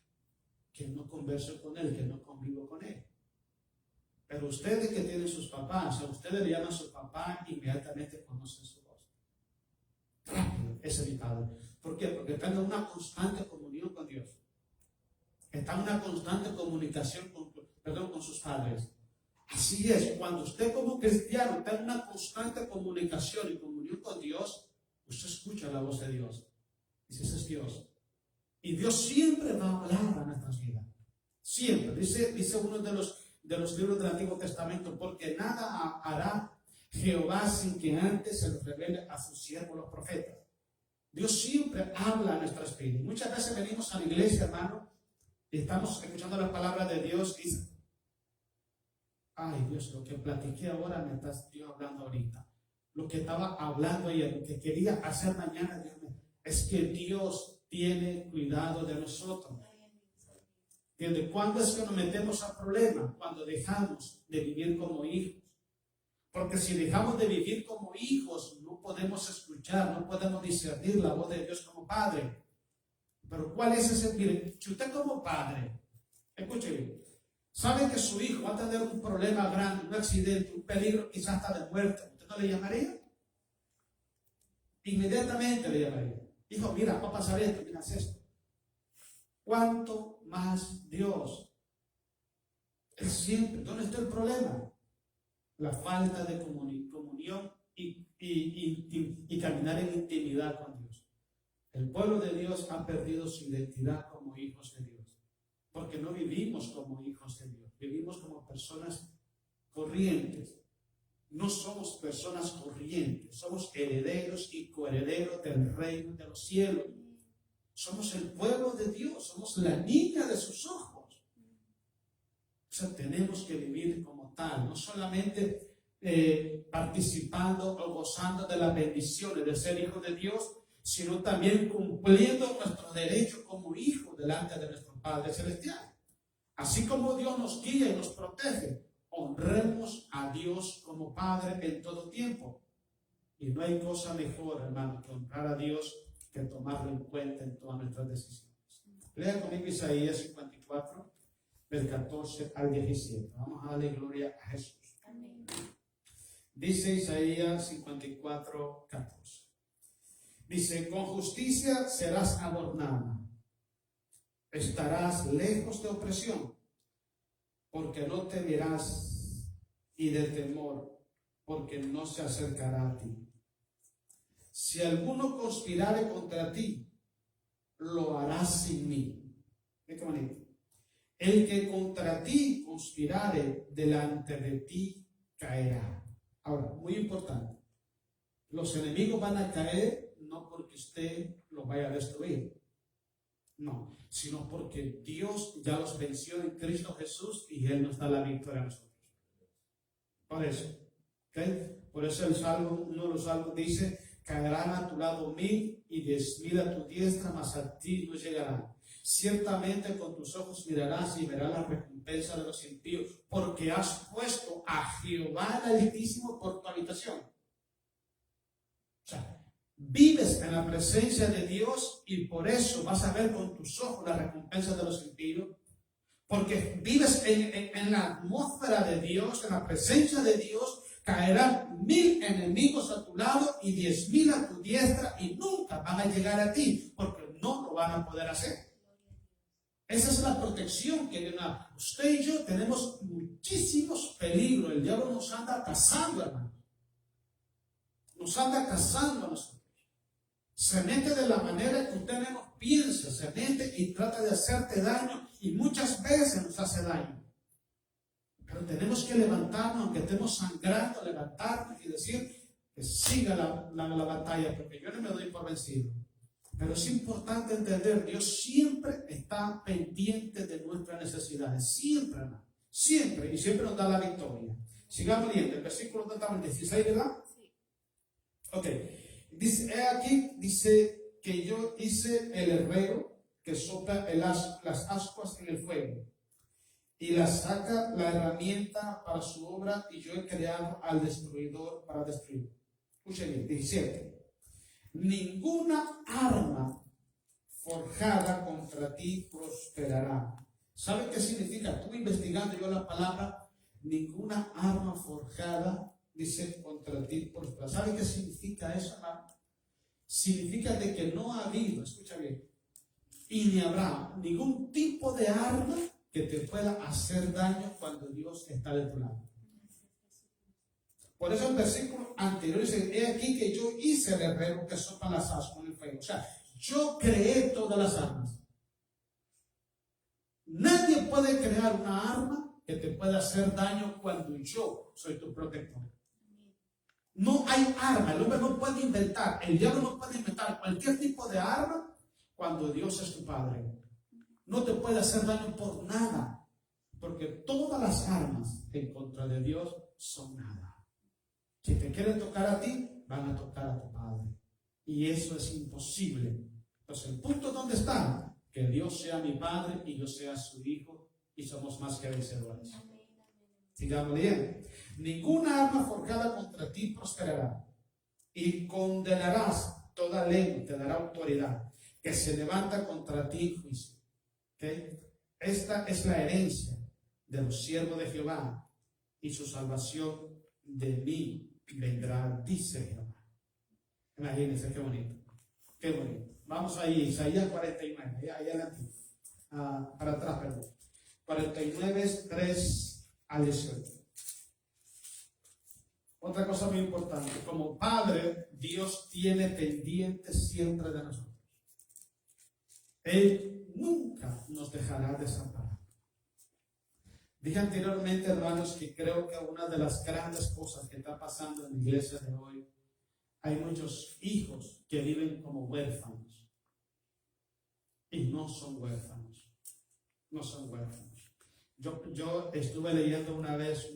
que no converso con él, que no convivo con él. Pero ustedes que tienen sus papás, a ustedes le llaman a su papá, inmediatamente conocen su voz. Rápido, es evitable. ¿Por qué? Porque están en una constante comunión con Dios. Está en una constante comunicación con sus padres. Así es, cuando usted como cristiano está en una constante comunicación y comunión con Dios, usted escucha la voz de Dios. Dice, ese es Dios. Y Dios siempre va a hablar a nuestras vidas. Siempre. Dice uno de de los libros del Antiguo Testamento, porque nada hará Jehová sin que antes se lo revele a sus siervos los profetas. Dios siempre habla a nuestro espíritu. Muchas veces venimos a la iglesia, hermano, y estamos escuchando las palabras de Dios y dicen, ay Dios, lo que platiqué ahora me estás Dios hablando ahorita. Lo que estaba hablando ayer, lo que quería hacer mañana, Dios me... es que Dios tiene cuidado de nosotros. ¿Entiendes? ¿Cuándo es que nos metemos a problemas? Cuando dejamos de vivir como hijos. Porque si dejamos de vivir como hijos, no podemos escuchar, no podemos discernir la voz de Dios como padre. Pero ¿cuál es ese? Mire, si usted como padre, escuche bien, sabe que su hijo va a tener un problema grande, un accidente, un peligro, quizás hasta de muerte, ¿usted no le llamaría? Inmediatamente le llamaría. Hijo, mira, va a pasar esto, mira, haz esto. ¿Cuánto más Dios? Él siempre, ¿dónde está el problema? La falta de comunión y caminar en intimidad con Dios. El pueblo de Dios ha perdido su identidad como hijos de Dios, porque no vivimos como hijos de Dios, vivimos como personas corrientes. No somos personas corrientes, somos herederos y coherederos del reino de los cielos. Somos el pueblo de Dios, somos la niña de sus ojos. O sea, tenemos que vivir como tal, no solamente participando o gozando de las bendiciones de ser hijos de Dios, sino también cumpliendo nuestro derecho como hijos delante de nuestro Padre Celestial. Así como Dios nos guía y nos protege, honremos a Dios como Padre en todo tiempo. Y no hay cosa mejor, hermano, que honrar a Dios, que tomarlo en cuenta en todas nuestras decisiones. Lea conmigo Isaías 54, del 14 al 17. Vamos a darle gloria a Jesús. Amén. Dice Isaías 54, 14. Dice, con justicia serás adornada, estarás lejos de opresión, porque no temerás, y de temor, porque no se acercará a ti. Si alguno conspirare contra ti, lo hará sin mí. Qué bonito. El que contra ti conspirare, delante de ti caerá. Ahora, muy importante, los enemigos van a caer no porque usted los vaya a destruir, no, sino porque Dios ya los venció en Cristo Jesús y Él nos da la victoria a nosotros. Por eso, ¿okay? Por eso el Salmo, uno de los salmos dice, caerán a tu lado 1000 y 10.000 a tu diestra, mas a ti no llegarán. Ciertamente con tus ojos mirarás y verás la recompensa de los impíos, porque has puesto a Jehová el Altísimo por tu habitación. O sea, vives en la presencia de Dios y por eso vas a ver con tus ojos la recompensa de los impíos, porque vives en la atmósfera de Dios, en la presencia de Dios. Caerán 1000 enemigos a tu lado y 10.000 a tu diestra y nunca van a llegar a ti, porque no lo van a poder hacer. Esa es la protección que usted y yo tenemos muchísimos peligros. El diablo nos anda cazando, hermano. Nos anda cazando a nosotros. Se mete de la manera que usted menos piensa, se mete y trata de hacerte daño y muchas veces nos hace daño. Pero tenemos que levantarnos, aunque estemos sangrando, levantarnos y decir que siga la batalla, porque yo no me doy por vencido. Pero es importante entender, Dios siempre está pendiente de nuestras necesidades, siempre, hermano, siempre, y siempre nos da la victoria. Sigamos leyendo, el versículo totalmente 16, ¿verdad? Sí. Ok, dice, aquí dice que yo hice el herrero que sopla las ascuas en el fuego y la saca la herramienta para su obra, y yo he creado al destruidor para destruir. Escuchen bien, 17. Ninguna arma forjada contra ti prosperará. ¿Sabe qué significa? Estuve investigando yo la palabra ninguna arma forjada, dice, contra ti prosperará. ¿Sabe qué significa eso, hermano? Significa de que no ha habido, escucha bien, y ni habrá ningún tipo de arma que te pueda hacer daño cuando Dios está de tu lado. Por eso el versículo anterior dice, he aquí que yo hice el herrero que sopla las ascuas en el fuego. O sea, yo creé todas las armas. Nadie puede crear una arma que te pueda hacer daño cuando yo soy tu protector. No hay arma, el hombre no puede inventar, el diablo no puede inventar cualquier tipo de arma cuando Dios es tu Padre. No te puede hacer daño por nada, porque todas las armas en contra de Dios son nada. Si te quieren tocar a ti, van a tocar a tu Padre. Y eso es imposible. Entonces el punto donde está, que Dios sea mi Padre y yo sea su Hijo, y somos más que vencedores. Sigamos leyendo. Ninguna arma forjada contra ti prosperará, y condenarás toda lengua, te dará autoridad, que se levanta contra ti en juicio. ¿Okay? Esta es la herencia de los siervos de Jehová, y su salvación de mí vendrá, dice Jehová. Imagínense qué bonito, qué bonito. Vamos ahí, Isaías 49, ahí adelante, para atrás, perdón. 49, 3 al 18. Otra cosa muy importante, como Padre, Dios tiene pendiente siempre de nosotros. Él nunca nos dejará desamparados. Dije anteriormente, hermanos, que creo que una de las grandes cosas que está pasando en la iglesia de hoy, hay muchos hijos que viven como huérfanos. Y no son huérfanos. No son huérfanos. Yo estuve leyendo una vez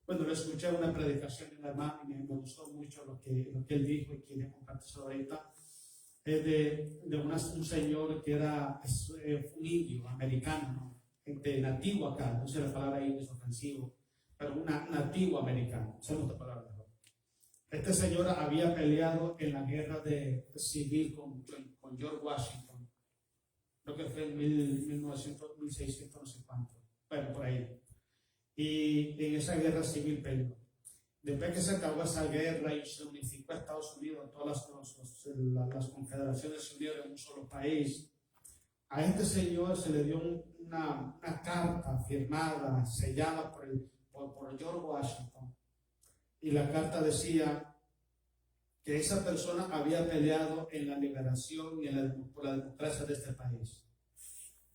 lo escuché en una predicación de un hermano y me gustó mucho lo que él dijo y quiere compartir ahorita. Es de un señor que era un indio americano, ¿no? De nativo acá, no sé la palabra indio es ofensivo, pero un nativo americano, usamos la palabra mejor. Este señor había peleado en la guerra civil con George Washington, creo que fue en 1900, 1600, no sé cuánto, bueno, por ahí. Y en esa guerra civil peleó. Después que se acabó esa guerra y se unificó a Estados Unidos, todas las confederaciones se unieron en un solo país, a este señor se le dio una carta firmada, sellada por George Washington. Y la carta decía que esa persona había peleado en la liberación y por la democracia de este país.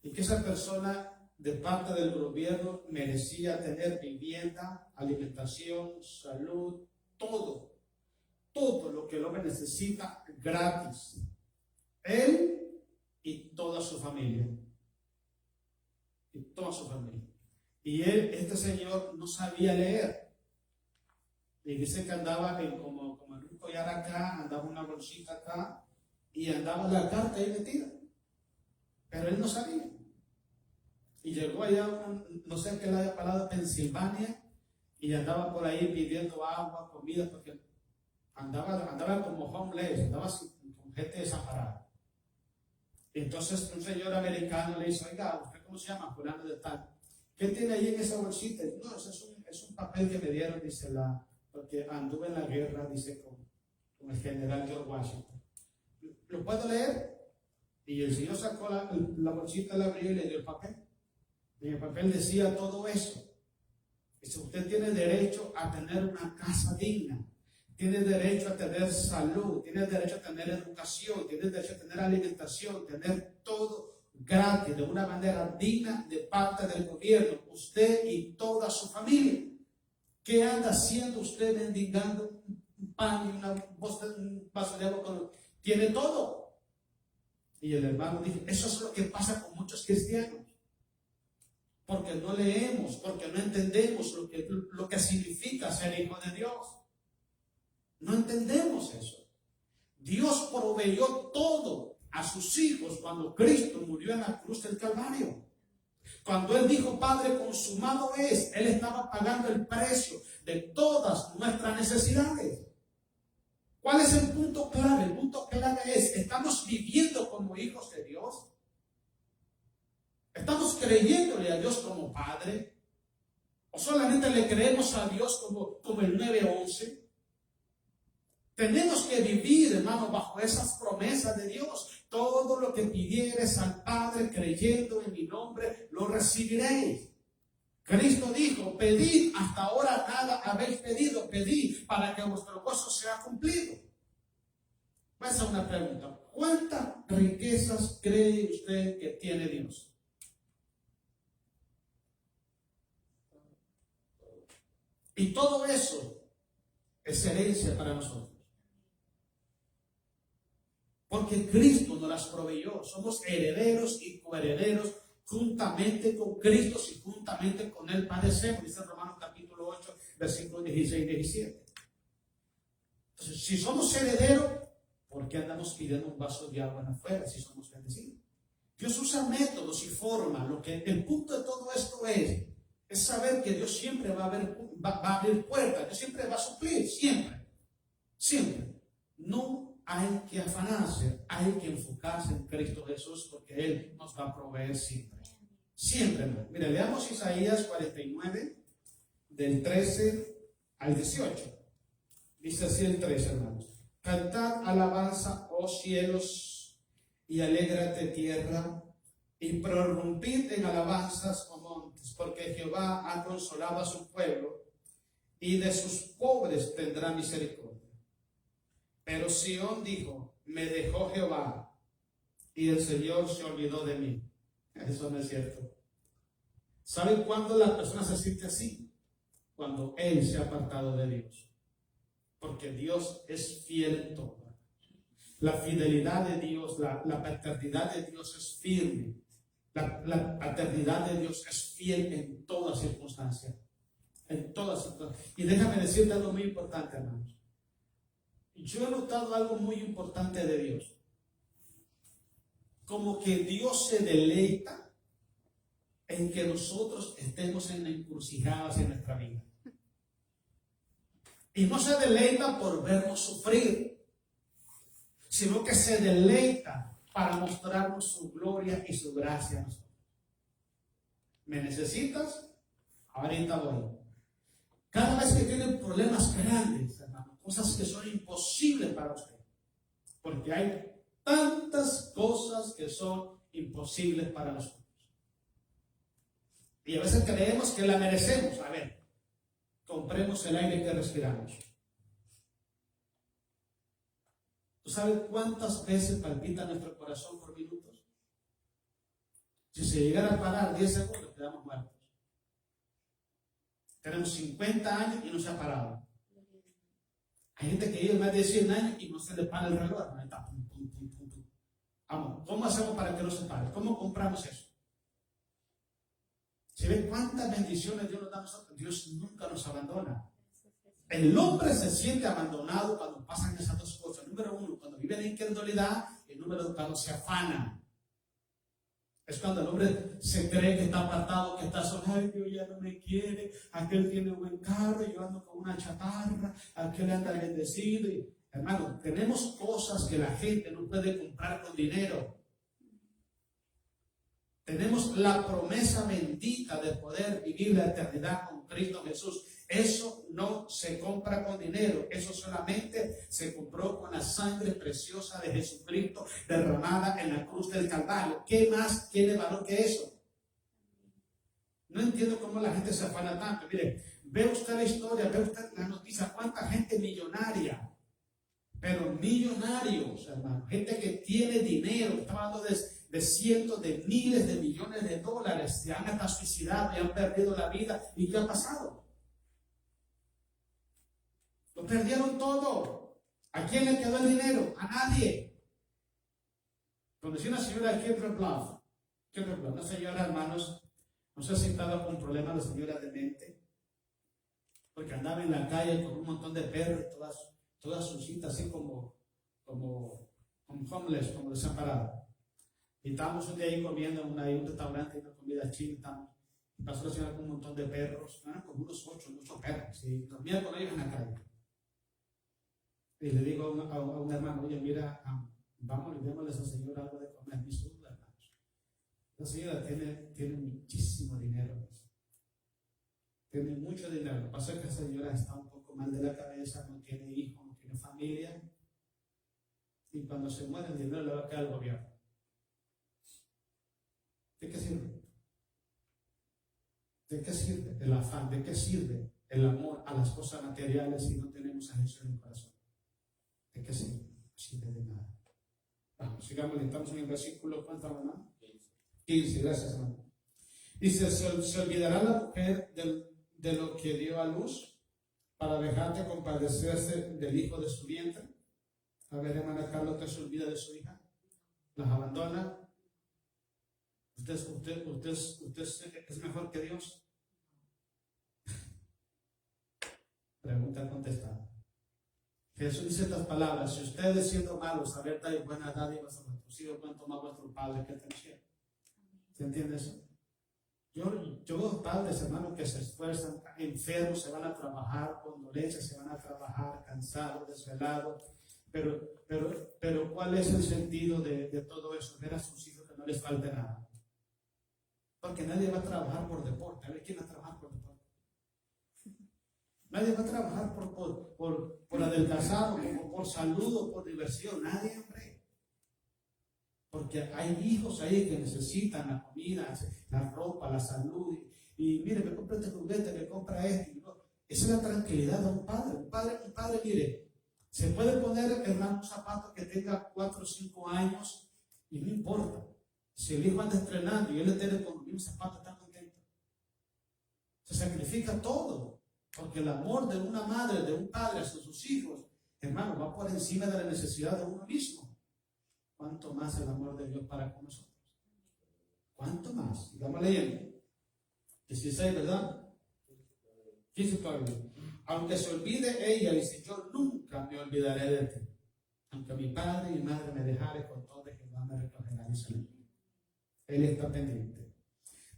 Y que esa persona, de parte del gobierno, merecía tener vivienda, alimentación, salud, todo lo que el hombre necesita gratis. Él y toda su familia. Y toda su familia. Y este señor no sabía leer. Y dice que andaba como en un collar acá, andaba una bolsita acá, y andaba la carta ahí metida. Pero él no sabía. Y llegó allá, no sé qué le haya parado, Pensilvania, y andaba por ahí pidiendo agua, comida, porque andaba como homeless, andaba con gente desamparada. Entonces un señor americano le dice: oiga, ¿usted cómo se llama? Fulano de tal. ¿Qué tiene ahí en esa bolsita? No, es un papel que me dieron, dice porque anduve en la guerra, dice, con el general George Washington. ¿Lo puedo leer? Y el señor sacó la bolsita, la abrió y le dio el papel. Y el papel decía todo eso. Dice: usted tiene derecho a tener una casa digna, tiene derecho a tener salud, tiene derecho a tener educación, tiene derecho a tener alimentación, tener todo gratis, de una manera digna de parte del gobierno, usted y toda su familia. ¿Qué anda haciendo usted mendigando un pan y un vaso de agua? Tiene todo. Y el hermano dijo: eso es lo que pasa con muchos cristianos. Porque no leemos, porque no entendemos lo que significa ser hijo de Dios. No entendemos eso. Dios proveyó todo a sus hijos cuando Cristo murió en la cruz del Calvario. Cuando Él dijo: Padre, consumado es, Él estaba pagando el precio de todas nuestras necesidades. ¿Cuál es el punto clave? El punto clave es: ¿estamos viviendo como hijos de Dios? ¿Estamos creyéndole a Dios como Padre? ¿O solamente le creemos a Dios como el 911? Tenemos que vivir, hermano, bajo esas promesas de Dios. Todo lo que pidieres al Padre creyendo en mi nombre, lo recibiréis. Cristo dijo: pedid, hasta ahora nada habéis pedido, pedid para que vuestro gozo sea cumplido. Voy a hacer una pregunta: ¿cuántas riquezas cree usted que tiene Dios? Y todo eso es herencia para nosotros. Porque Cristo nos las proveyó. Somos herederos y coherederos juntamente con Cristo y juntamente con Él padecemos. Dice Romanos capítulo 8, versículos 16 y 17. Entonces, si somos herederos, ¿por qué andamos pidiendo un vaso de agua afuera si somos bendecidos? Dios usa métodos y formas. El punto de todo esto es saber que Dios siempre va a abrir puertas. Dios siempre va a suplir, siempre. No hay que afanarse, hay que enfocarse en Cristo Jesús porque Él nos va a proveer siempre, hermano. Mira, leamos Isaías 49, del 13 al 18. Dice así el 13, hermanos. Cantad alabanza, oh cielos, y alégrate tierra, y prorrumpid en alabanzas, oh montes, porque Jehová ha consolado a su pueblo, y de sus pobres tendrá misericordia. Pero Sión dijo, me dejó Jehová, y el Señor se olvidó de mí. Eso no es cierto. ¿Saben cuándo la persona se siente así? Cuando él se ha apartado de Dios. Porque Dios es fiel en todo. La fidelidad de Dios, la paternidad de Dios es firme. La paternidad de Dios es fiel en toda circunstancia. En todas circunstancias. Y déjame decirte algo muy importante, hermanos. Yo he notado algo muy importante de Dios. Como que Dios se deleita en que nosotros estemos en encrucijadas en nuestra vida. Y no se deleita por vernos sufrir, sino que se deleita para mostrarnos su gloria y su gracia a nosotros. ¿Me necesitas? Ahorita voy. Cada vez que tienen problemas grandes, hermano, cosas que son imposibles para usted, porque hay tantas cosas que son imposibles para nosotros. Y a veces creemos que la merecemos. A ver, compremos el aire que respiramos. ¿Tú sabes cuántas veces palpita nuestro corazón por minutos? Si se llegara a parar 10 segundos, quedamos muertos. Tenemos 50 años y no se ha parado. Hay gente que vive más de 100 años y no se le para el reloj. Ahí está, pum, pum, pum, pum, pum. Vamos, ¿cómo hacemos para que no se pare? ¿Cómo compramos eso? ¿Se ven cuántas bendiciones Dios nos da a nosotros? Dios nunca nos abandona. El hombre se siente abandonado cuando pasan esas dos cosas. Número uno, cuando vive en incredulidad. Y número dos, cuando se afana. Es cuando el hombre se cree que está apartado, que está solo. Ay, Dios ya no me quiere. Aquel tiene un buen carro, yo ando con una chatarra. Aquel anda bendecido. Y, hermano, tenemos cosas que la gente no puede comprar con dinero. Tenemos la promesa bendita de poder vivir la eternidad con Cristo Jesús. Eso no se compra con dinero. Eso solamente se compró con la sangre preciosa de Jesucristo derramada en la cruz del Calvario. ¿Qué más tiene valor que eso? No entiendo cómo la gente se afana tanto. Mire, ve usted la historia, ve usted la noticia. ¿Cuánta gente millonaria? Pero millonarios, hermano. Gente que tiene dinero. Estamos hablando de cientos de miles de millones de dólares. Se han hasta suicidado y han perdido la vida. ¿Y qué ha pasado? Lo perdieron todo. ¿A quién le quedó el dinero? A nadie. Conocí una señora de Kendra Bluff. Una señora, hermanos, no sé si estaba con problemas la señora de mente, porque andaba en la calle con un montón de perros, todas sucitas, así como homeless, como desamparados. Y estábamos un día ahí comiendo en un restaurante, una comida china, y pasó la señora con un montón de perros, como unos 8 perros, y dormía con ellos en la calle. Y le digo a un hermano, oye, mira, vamos y démosle a esa señora algo de comer. Mis hermanos. La señora tiene muchísimo dinero. Tiene mucho dinero. Lo que pasa es que esa señora está un poco mal de la cabeza, no tiene hijos, no tiene familia. Y cuando se muere el dinero le va a quedar al gobierno. ¿De qué sirve? ¿De qué sirve el afán? ¿De qué sirve el amor a las cosas materiales si no tenemos a Jesús en el corazón? ¿De qué sirve? No sirve de nada. Vamos, sigamos, estamos en el versículo, ¿cuánto, hermano? 15, gracias, hermano. Dice, ¿se olvidará la mujer de lo que dio a luz? para dejar de compadecerse del hijo de su vientre. A ver, hermana Carla, ¿usted se olvida de su hija? ¿Las abandona? ¿Usted es mejor que Dios? Pregunta contestada. Jesús dice estas palabras: si ustedes, siendo malos, saber dar buenas dádivas a vuestros hijos, cuánto más vuestro Padre que está en el cielo. ¿Se entiende eso? Yo veo padres, hermanos, que se esfuerzan, enfermos, se van a trabajar con dolencias, se van a trabajar cansados, desvelados, pero ¿cuál es el sentido de todo eso? Ver a sus hijos que no les falte nada. Porque nadie va a trabajar por deporte. A ver, ¿quién va a trabajar por deporte? Nadie va a trabajar por adelgazar, o por salud, o por diversión. Nadie, hombre. Porque hay hijos ahí que necesitan la comida, la ropa, la salud. Y mire, me compra este juguete, me compra esto. Esa es la tranquilidad de un padre. Un padre, mire, se puede poner, hermano, un zapato que tenga 4 o 5 años y no importa. Si el hijo anda estrenando y él le tiene con un zapato, está contento. Se sacrifica todo. Porque el amor de una madre, de un padre hacia sus hijos, hermano, va por encima de la necesidad de uno mismo. ¿Cuánto más el amor de Dios para con nosotros? ¿Cuánto más? Sigamos leyendo. 16, ¿verdad? 15 todavía. Aunque se olvide ella, dice: yo nunca me olvidaré de ti. Aunque mi padre y mi madre me dejaren, con todo de Jehová me recogerá, dice él está pendiente.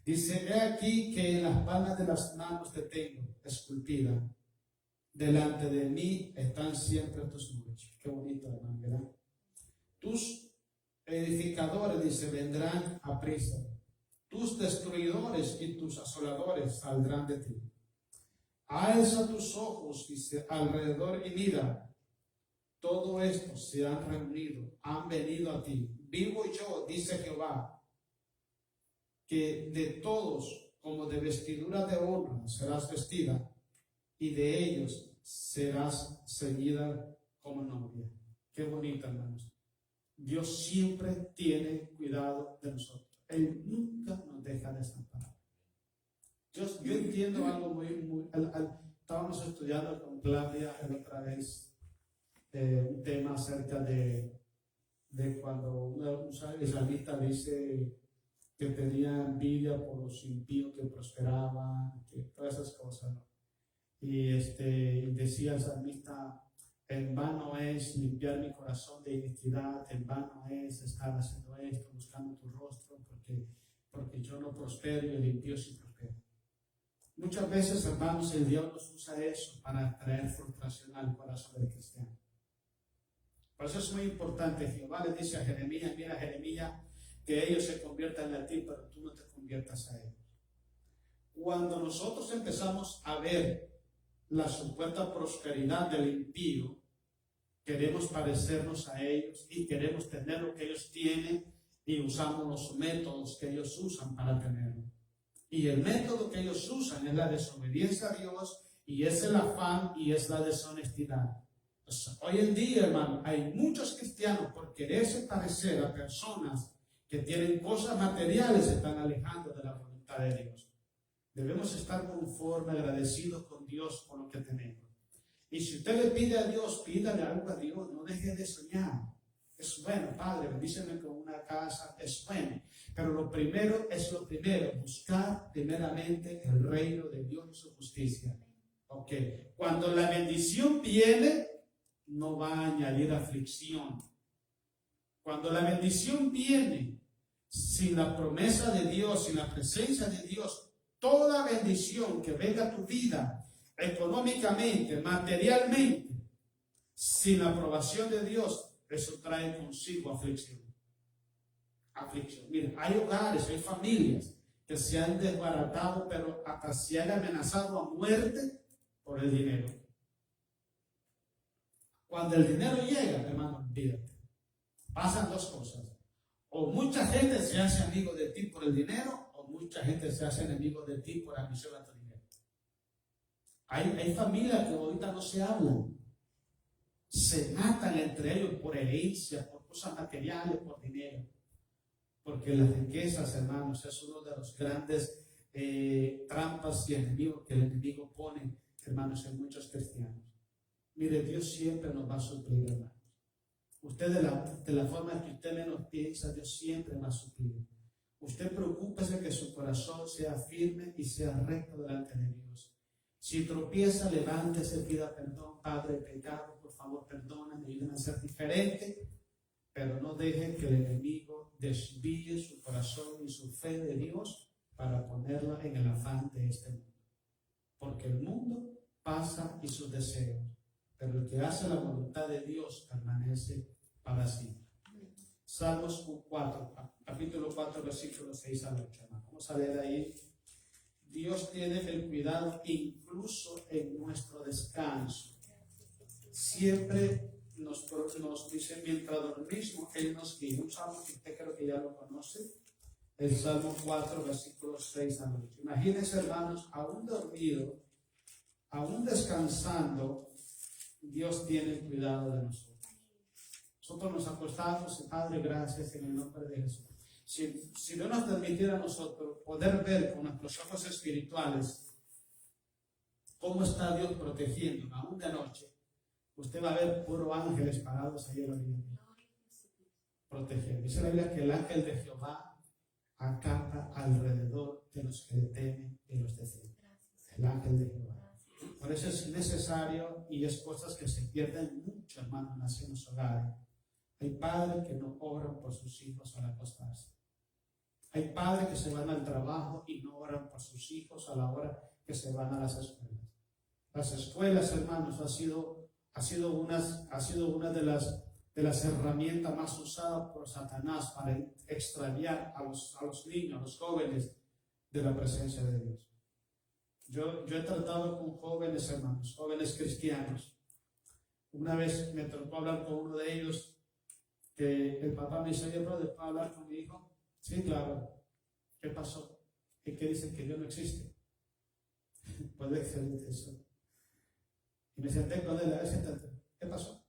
Dice: he aquí que en las palmas de las manos te tengo esculpida. Delante de mí están siempre tus muros. Qué bonito, hermano, ¿verdad? Tus edificadores, dice, vendrán a prisa. Tus destruidores y tus asoladores saldrán de ti. Alza tus ojos, dice, alrededor y mira. Todo esto se han reunido, han venido a ti. Vivo yo, dice Jehová, que de todos, como de vestidura de honra, serás vestida, y de ellos serás seguida como novia. Qué bonito, hermanos. Dios siempre tiene cuidado de nosotros. Él nunca nos deja desamparados. Yo entiendo algo muy estábamos estudiando con Claudia la otra vez un tema acerca de cuando un salmista dice que tenía envidia por los impíos que prosperaban, que todas esas cosas, ¿no? Y decía el salmista: en vano es limpiar mi corazón de iniquidad, en vano es estar haciendo esto, buscando tu rostro, porque yo no prospero y el impío sí prospera. Muchas veces, hermanos, el diablo usa eso para traer frustración al corazón del cristiano. Por eso es muy importante. Jehová le dice a Jeremías: mira, Jeremías, que ellos se conviertan a ti, pero tú no te conviertas a ellos. Cuando nosotros empezamos a ver la supuesta prosperidad del impío, queremos parecernos a ellos y queremos tener lo que ellos tienen y usamos los métodos que ellos usan para tenerlo. Y el método que ellos usan es la desobediencia a Dios, y es el afán, y es la deshonestidad. Entonces, hoy en día, hermano, hay muchos cristianos, por quererse parecer a personas que tienen cosas materiales, se están alejando de la voluntad de Dios. Debemos estar conforme, agradecidos con Dios por lo que tenemos. Y si usted le pide a Dios, pídale algo a Dios, no deje de soñar. Es bueno, Padre, bendíceme con una casa, es bueno. Pero lo primero es lo primero, buscar primeramente el reino de Dios y su justicia. Ok, cuando la bendición viene, no va a añadir aflicción. Cuando la bendición viene, sin la promesa de Dios, sin la presencia de Dios, toda bendición que venga a tu vida, económicamente, materialmente, sin la aprobación de Dios, eso trae consigo aflicción. Mira, hay hogares, hay familias que se han desbaratado, pero hasta se han amenazado a muerte por el dinero. Cuando el dinero llega, hermano, olvídate. Pasan dos cosas. O mucha gente se hace amigo de ti por el dinero, o mucha gente se hace enemigo de ti por ambición a tu dinero. Hay familias que ahorita no se hablan. Se matan entre ellos por herencia, por cosas materiales, por dinero. Porque las riquezas, hermanos, es uno de los grandes trampas y enemigos que el enemigo pone hermanos, en muchos cristianos. Mire, Dios siempre nos va a suplir, hermanos. Usted de la forma que usted menos piensa, Dios siempre va a suplir. Usted preocúpese que su corazón sea firme y sea recto delante de Dios. Si tropieza, levántese, pida perdón. Padre, pecado, por favor, perdóname, ayúdenme a ser diferente. Pero no deje que el enemigo desvíe su corazón y su fe de Dios para ponerla en el afán de este mundo. Porque el mundo pasa y sus deseos, pero el que hace la voluntad de Dios permanece para siempre. Salmos 4, capítulo 4, versículos 6 al 8. Vamos a leer ahí. Dios tiene el cuidado incluso en nuestro descanso. Siempre nos dice mientras dormimos, Él nos guía. Un salmo que usted creo que ya lo conoce. El Salmo 4, versículos 6 al 8. Imagínense, hermanos, aún dormido, aún descansando, Dios tiene el cuidado de nosotros. Nosotros nos acostamos, Padre, gracias en el nombre de Jesús. Si no nos permitiera a nosotros poder ver con nuestros ojos espirituales cómo está Dios protegiendo, aún de noche, usted va a ver puros ángeles parados ahí en la orilla, protegiendo. Dice la Biblia que el ángel de Jehová acampa alrededor de los que le temen y los defiende. El ángel de Jehová. Por eso es necesario y es cosas que se pierden mucho, hermanos, en los hogares. Hay padres que no oran por sus hijos al acostarse. Hay padres que se van al trabajo y no oran por sus hijos a la hora que se van a las escuelas. Las escuelas, hermanos, ha sido una de las herramientas más usadas por Satanás para extraviar a los niños, a los jóvenes de la presencia de Dios. Yo he tratado con jóvenes, hermanos, jóvenes cristianos. Una vez me tocó hablar con uno de ellos, que el papá me dice: oye, brother, ¿puedo hablar con mi hijo? Sí, claro. ¿Qué pasó? ¿Y qué dicen? Que Dios no existe. Puede ser eso. Y me senté con él, a ver, ¿qué pasó?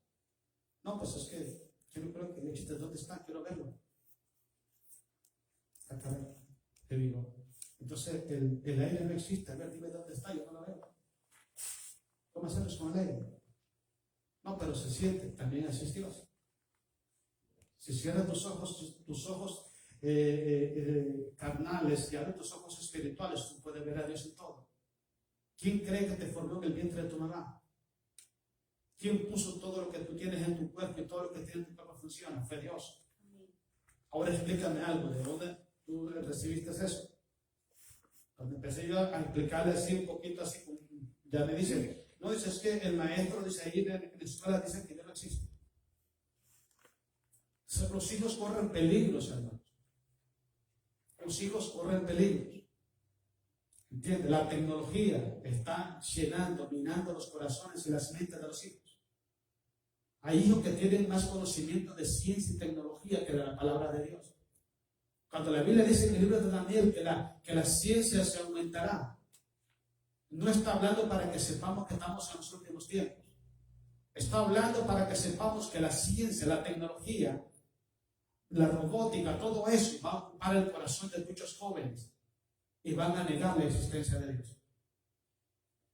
No, pues es que yo no creo que Dios existe. ¿Dónde está? Quiero verlo. Acá, te digo. Entonces, el aire no existe. A ver, dime dónde está, yo no lo veo. ¿Cómo hacemos con el aire? No, pero se siente. También así es Dios. Si cierras tus ojos carnales y abres tus ojos espirituales, tú puedes ver a Dios en todo. ¿Quién cree que te formó en el vientre de tu mamá? ¿Quién puso todo lo que tú tienes en tu cuerpo y todo lo que tienes en tu cuerpo funciona? Fue Dios. Ahora explícame algo, ¿de dónde tú recibiste eso? Cuando empecé yo a explicarle así un poquito así, ya me dice, no, dices que el maestro dice ahí en la escuela, dice que Dios no existe. Los hijos corren peligros, hermanos. Los hijos corren peligros. ¿Entiendes? La tecnología está llenando, minando los corazones y las mentes de los hijos. Hay hijos que tienen más conocimiento de ciencia y tecnología que de la palabra de Dios. Cuando la Biblia dice en el libro de Daniel que la ciencia se aumentará, no está hablando para que sepamos que estamos en los últimos tiempos. Está hablando para que sepamos que la ciencia, la tecnología, la robótica, todo eso va a ocupar el corazón de muchos jóvenes y van a negar la existencia de Dios.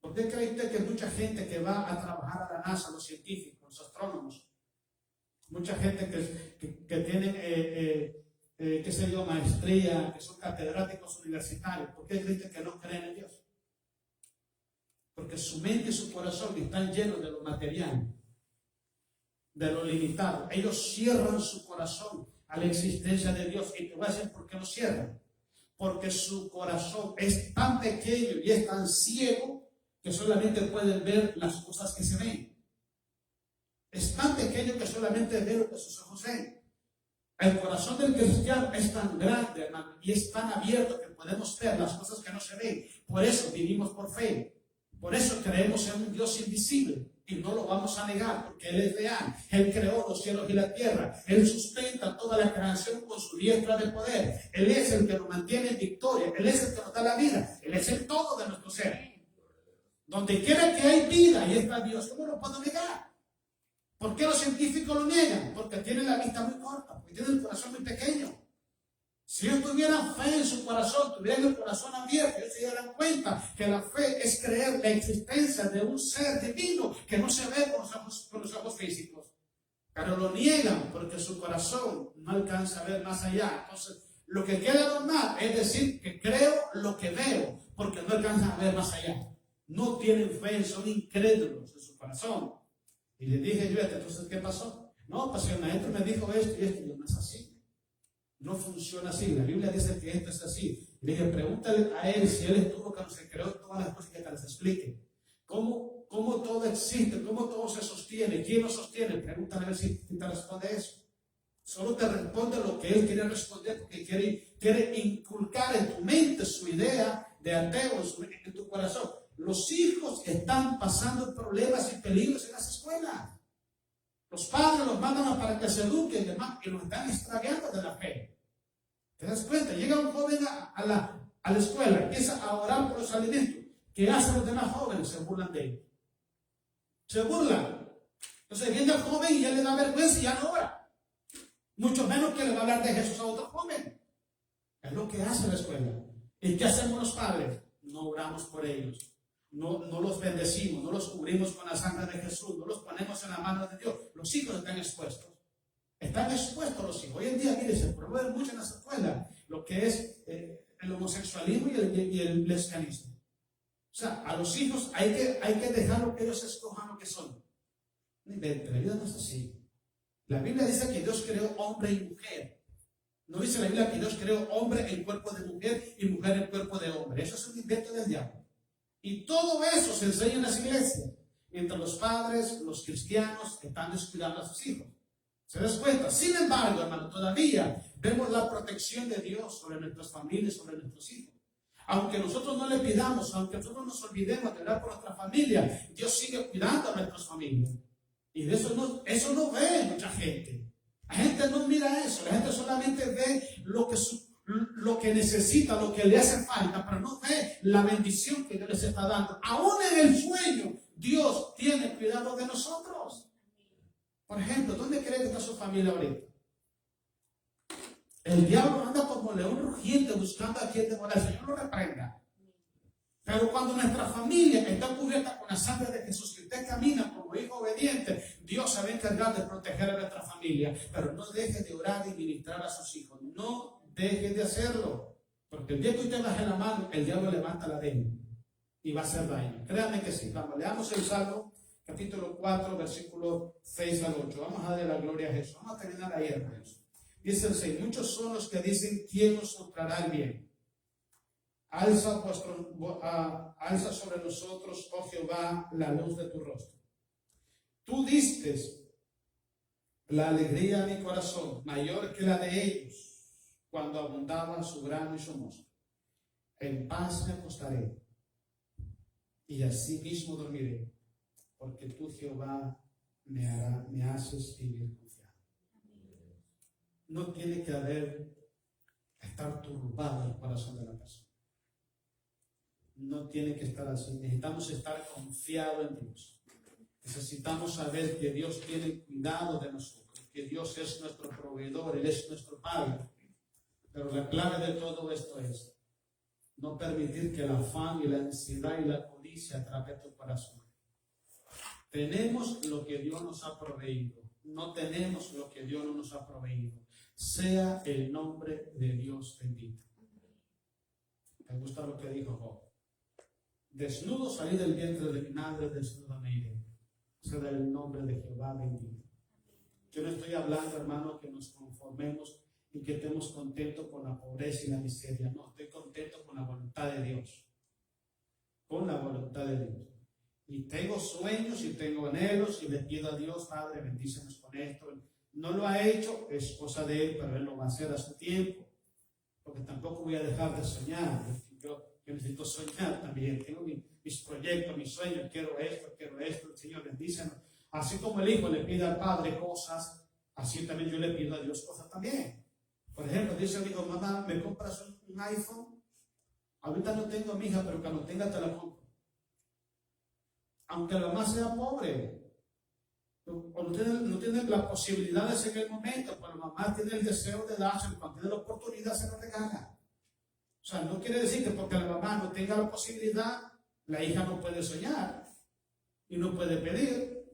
¿Por qué cree usted que mucha gente que va a trabajar a la NASA, los científicos, los astrónomos, mucha gente que tienen, qué sé yo, maestría, que son catedráticos universitarios, ¿por qué creen que no creen en Dios? Porque su mente y su corazón están llenos de lo material, de lo limitado. Ellos cierran su corazón a la existencia de Dios. Y te voy a decir por qué lo cierran. Porque su corazón es tan pequeño y es tan ciego que solamente pueden ver las cosas que se ven. Es tan pequeño que solamente ve lo que sus ojos ven. El corazón del cristiano es tan grande, hermano, y es tan abierto que podemos ver las cosas que no se ven. Por eso vivimos por fe. Por eso creemos en un Dios invisible. Y no lo vamos a negar, porque Él es real. Él creó los cielos y la tierra. Él sustenta toda la creación con su diestra de poder. Él es el que nos mantiene en victoria. Él es el que nos da la vida. Él es el todo de nuestro ser. Donde quiera que hay vida, ahí está Dios. ¿Cómo lo puedo negar? ¿Por qué los científicos lo niegan? Porque tienen la vista muy corta, porque tienen el corazón muy pequeño. Si ellos tuvieran fe en su corazón, tuvieran el corazón abierto, ellos se dieran cuenta que la fe es creer la existencia de un ser divino que no se ve con los ojos físicos. Pero lo niegan porque su corazón no alcanza a ver más allá. Entonces, lo que queda normal es decir que creo lo que veo, porque no alcanzan a ver más allá. No tienen fe, son incrédulos en su corazón. Y le dije yo, entonces, ¿qué pasó? No, pues el maestro me dijo esto y esto, y no es así. No funciona así. La Biblia dice que esto es así. Le dije, pregúntale a él si él estuvo cuando se creó todas las cosas que te las explique. ¿Cómo todo existe? ¿Cómo todo se sostiene? ¿Quién lo sostiene? Pregúntale a ver si te responde eso. Solo te responde lo que él quiere responder porque quiere inculcar en tu mente su idea de ateo, en tu corazón. Los hijos están pasando problemas y peligros en las escuelas. Los padres los mandan para que se eduquen y los están extraviando de la fe. ¿Te das cuenta? Llega un joven a la escuela, empieza a orar por los alimentos. ¿Qué hacen los demás jóvenes? Se burlan de ellos. Se burlan. Entonces viene el joven y ya le da vergüenza y ya no ora. Mucho menos que le va a hablar de Jesús a otro joven. Es lo que hace la escuela. ¿Y qué hacemos los padres? No oramos por ellos. No los bendecimos, no los cubrimos con la sangre de Jesús, no los ponemos en la mano de Dios. Los hijos están expuestos. Están expuestos los hijos. Hoy en día, mire, se promueve mucho en las escuelas lo que es el homosexualismo y el lesbianismo. O sea, a los hijos hay que dejar que ellos escojan lo que son. La vida no es así. La Biblia dice que Dios creó hombre y mujer. No dice la Biblia que Dios creó hombre en cuerpo de mujer y mujer en cuerpo de hombre. Eso es un invento del diablo. Y todo eso se enseña en las iglesias. Mientras los padres, los cristianos, están descuidando a sus hijos. ¿Se das cuenta? Sin embargo, hermano, todavía vemos la protección de Dios sobre nuestras familias, sobre nuestros hijos. Aunque nosotros no le pidamos, aunque nosotros nos olvidemos de orar por nuestra familia, Dios sigue cuidando a nuestras familias. Y de eso no ve mucha gente. La gente no mira eso. La gente solamente ve lo que necesita, lo que le hace falta, pero no ve la bendición que Dios les está dando. Aún en el sueño, Dios tiene cuidado de nosotros. Por ejemplo, ¿dónde cree que está su familia ahorita? El diablo anda como león rugiente buscando a quien devorar. El Señor lo reprenda. Pero cuando nuestra familia está cubierta con la sangre de Jesús, que usted camina como hijo obediente, Dios se va a encargar de proteger a nuestra familia. Pero no deje de orar y ministrar a sus hijos. No deje de hacerlo. Porque el día que usted baje la mano, el diablo levanta la de él y va a hacer daño. Créanme que sí. Vamos, leamos el Salmo, capítulo 4, versículo 6 al 8. Vamos a darle la gloria a Jesús. Vamos a terminar ahí, hermanos. Dice el 6, muchos son los que dicen, ¿quién nos mostrará el bien? Alza sobre nosotros, oh Jehová, la luz de tu rostro. Tú diste la alegría a mi corazón, mayor que la de ellos, cuando abundaba su grano y su mosto. En paz me acostaré, y así mismo dormiré, porque tú, Jehová, me haces vivir confiado. No tiene que estar turbado el corazón de la persona. No tiene que estar así. Necesitamos estar confiados en Dios. Necesitamos saber que Dios tiene cuidado de nosotros, que Dios es nuestro proveedor, Él es nuestro Padre. Pero la clave de todo esto es no permitir que la afán y la ansiedad y la codicia atrapen tu corazón. Tenemos lo que Dios nos ha proveído. No tenemos lo que Dios no nos ha proveído. Sea el nombre de Dios bendito. Me gusta lo que dijo Job. Desnudo salí del vientre de mi madre, desnudo me iré. Sea el nombre de Jehová bendito. Yo no estoy hablando, hermano, que nos conformemos y que estemos contentos con la pobreza y la miseria. No, estoy contento con la voluntad de Dios. Con la voluntad de Dios. Y tengo sueños y tengo anhelos y le pido a Dios, Padre, bendícenos con esto. No lo ha hecho, es cosa de Él, pero Él lo va a hacer a su tiempo. Porque tampoco voy a dejar de soñar. Yo necesito soñar también. Tengo mis proyectos, mis sueños. Quiero esto. El Señor bendícenos. Así como el hijo le pide al padre cosas, así también yo le pido a Dios cosas también. Por ejemplo, dice el hijo, mamá, ¿me compras un iPhone? Ahorita no tengo a mi hija, pero cuando tenga te la compro. Aunque la mamá sea pobre. O no tienen la posibilidad de hacer en el momento, pero la mamá tiene el deseo de dárselo, cuando tiene la oportunidad se lo regala. O sea, no quiere decir que porque la mamá no tenga la posibilidad, la hija no puede soñar y no puede pedir.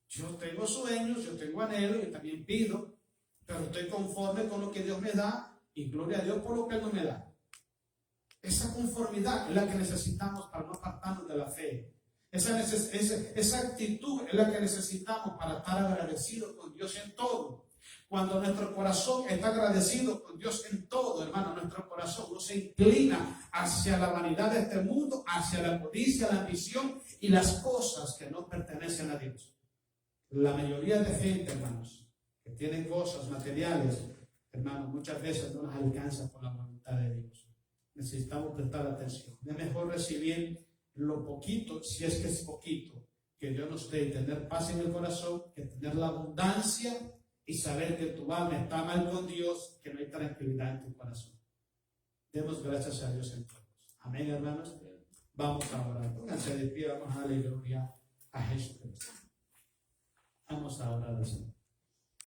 Yo tengo sueños, yo tengo anhelos, yo también pido, pero estoy conforme con lo que Dios me da y gloria a Dios por lo que Él no me da. Esa conformidad es la que necesitamos para no apartarnos de la fe. Esa actitud es la que necesitamos para estar agradecidos con Dios en todo. Cuando nuestro corazón está agradecido con Dios en todo, hermano, nuestro corazón no se inclina hacia la vanidad de este mundo, hacia la codicia, la ambición y las cosas que no pertenecen a Dios. La mayoría de gente, hermanos, que tienen cosas materiales, hermanos, muchas veces no las alcanza por la voluntad de Dios. Necesitamos prestar atención. Es mejor recibir lo poquito, si es que es poquito, que Dios nos dé, y tener paz en el corazón, que tener la abundancia y saber que tu alma está mal con Dios, que no hay tranquilidad en tu corazón. Demos gracias a Dios en todos. Amén, hermanos. Vamos a orar. Pónganse de pie, vamos a darle gloria a Jesús. Vamos a orar al Señor.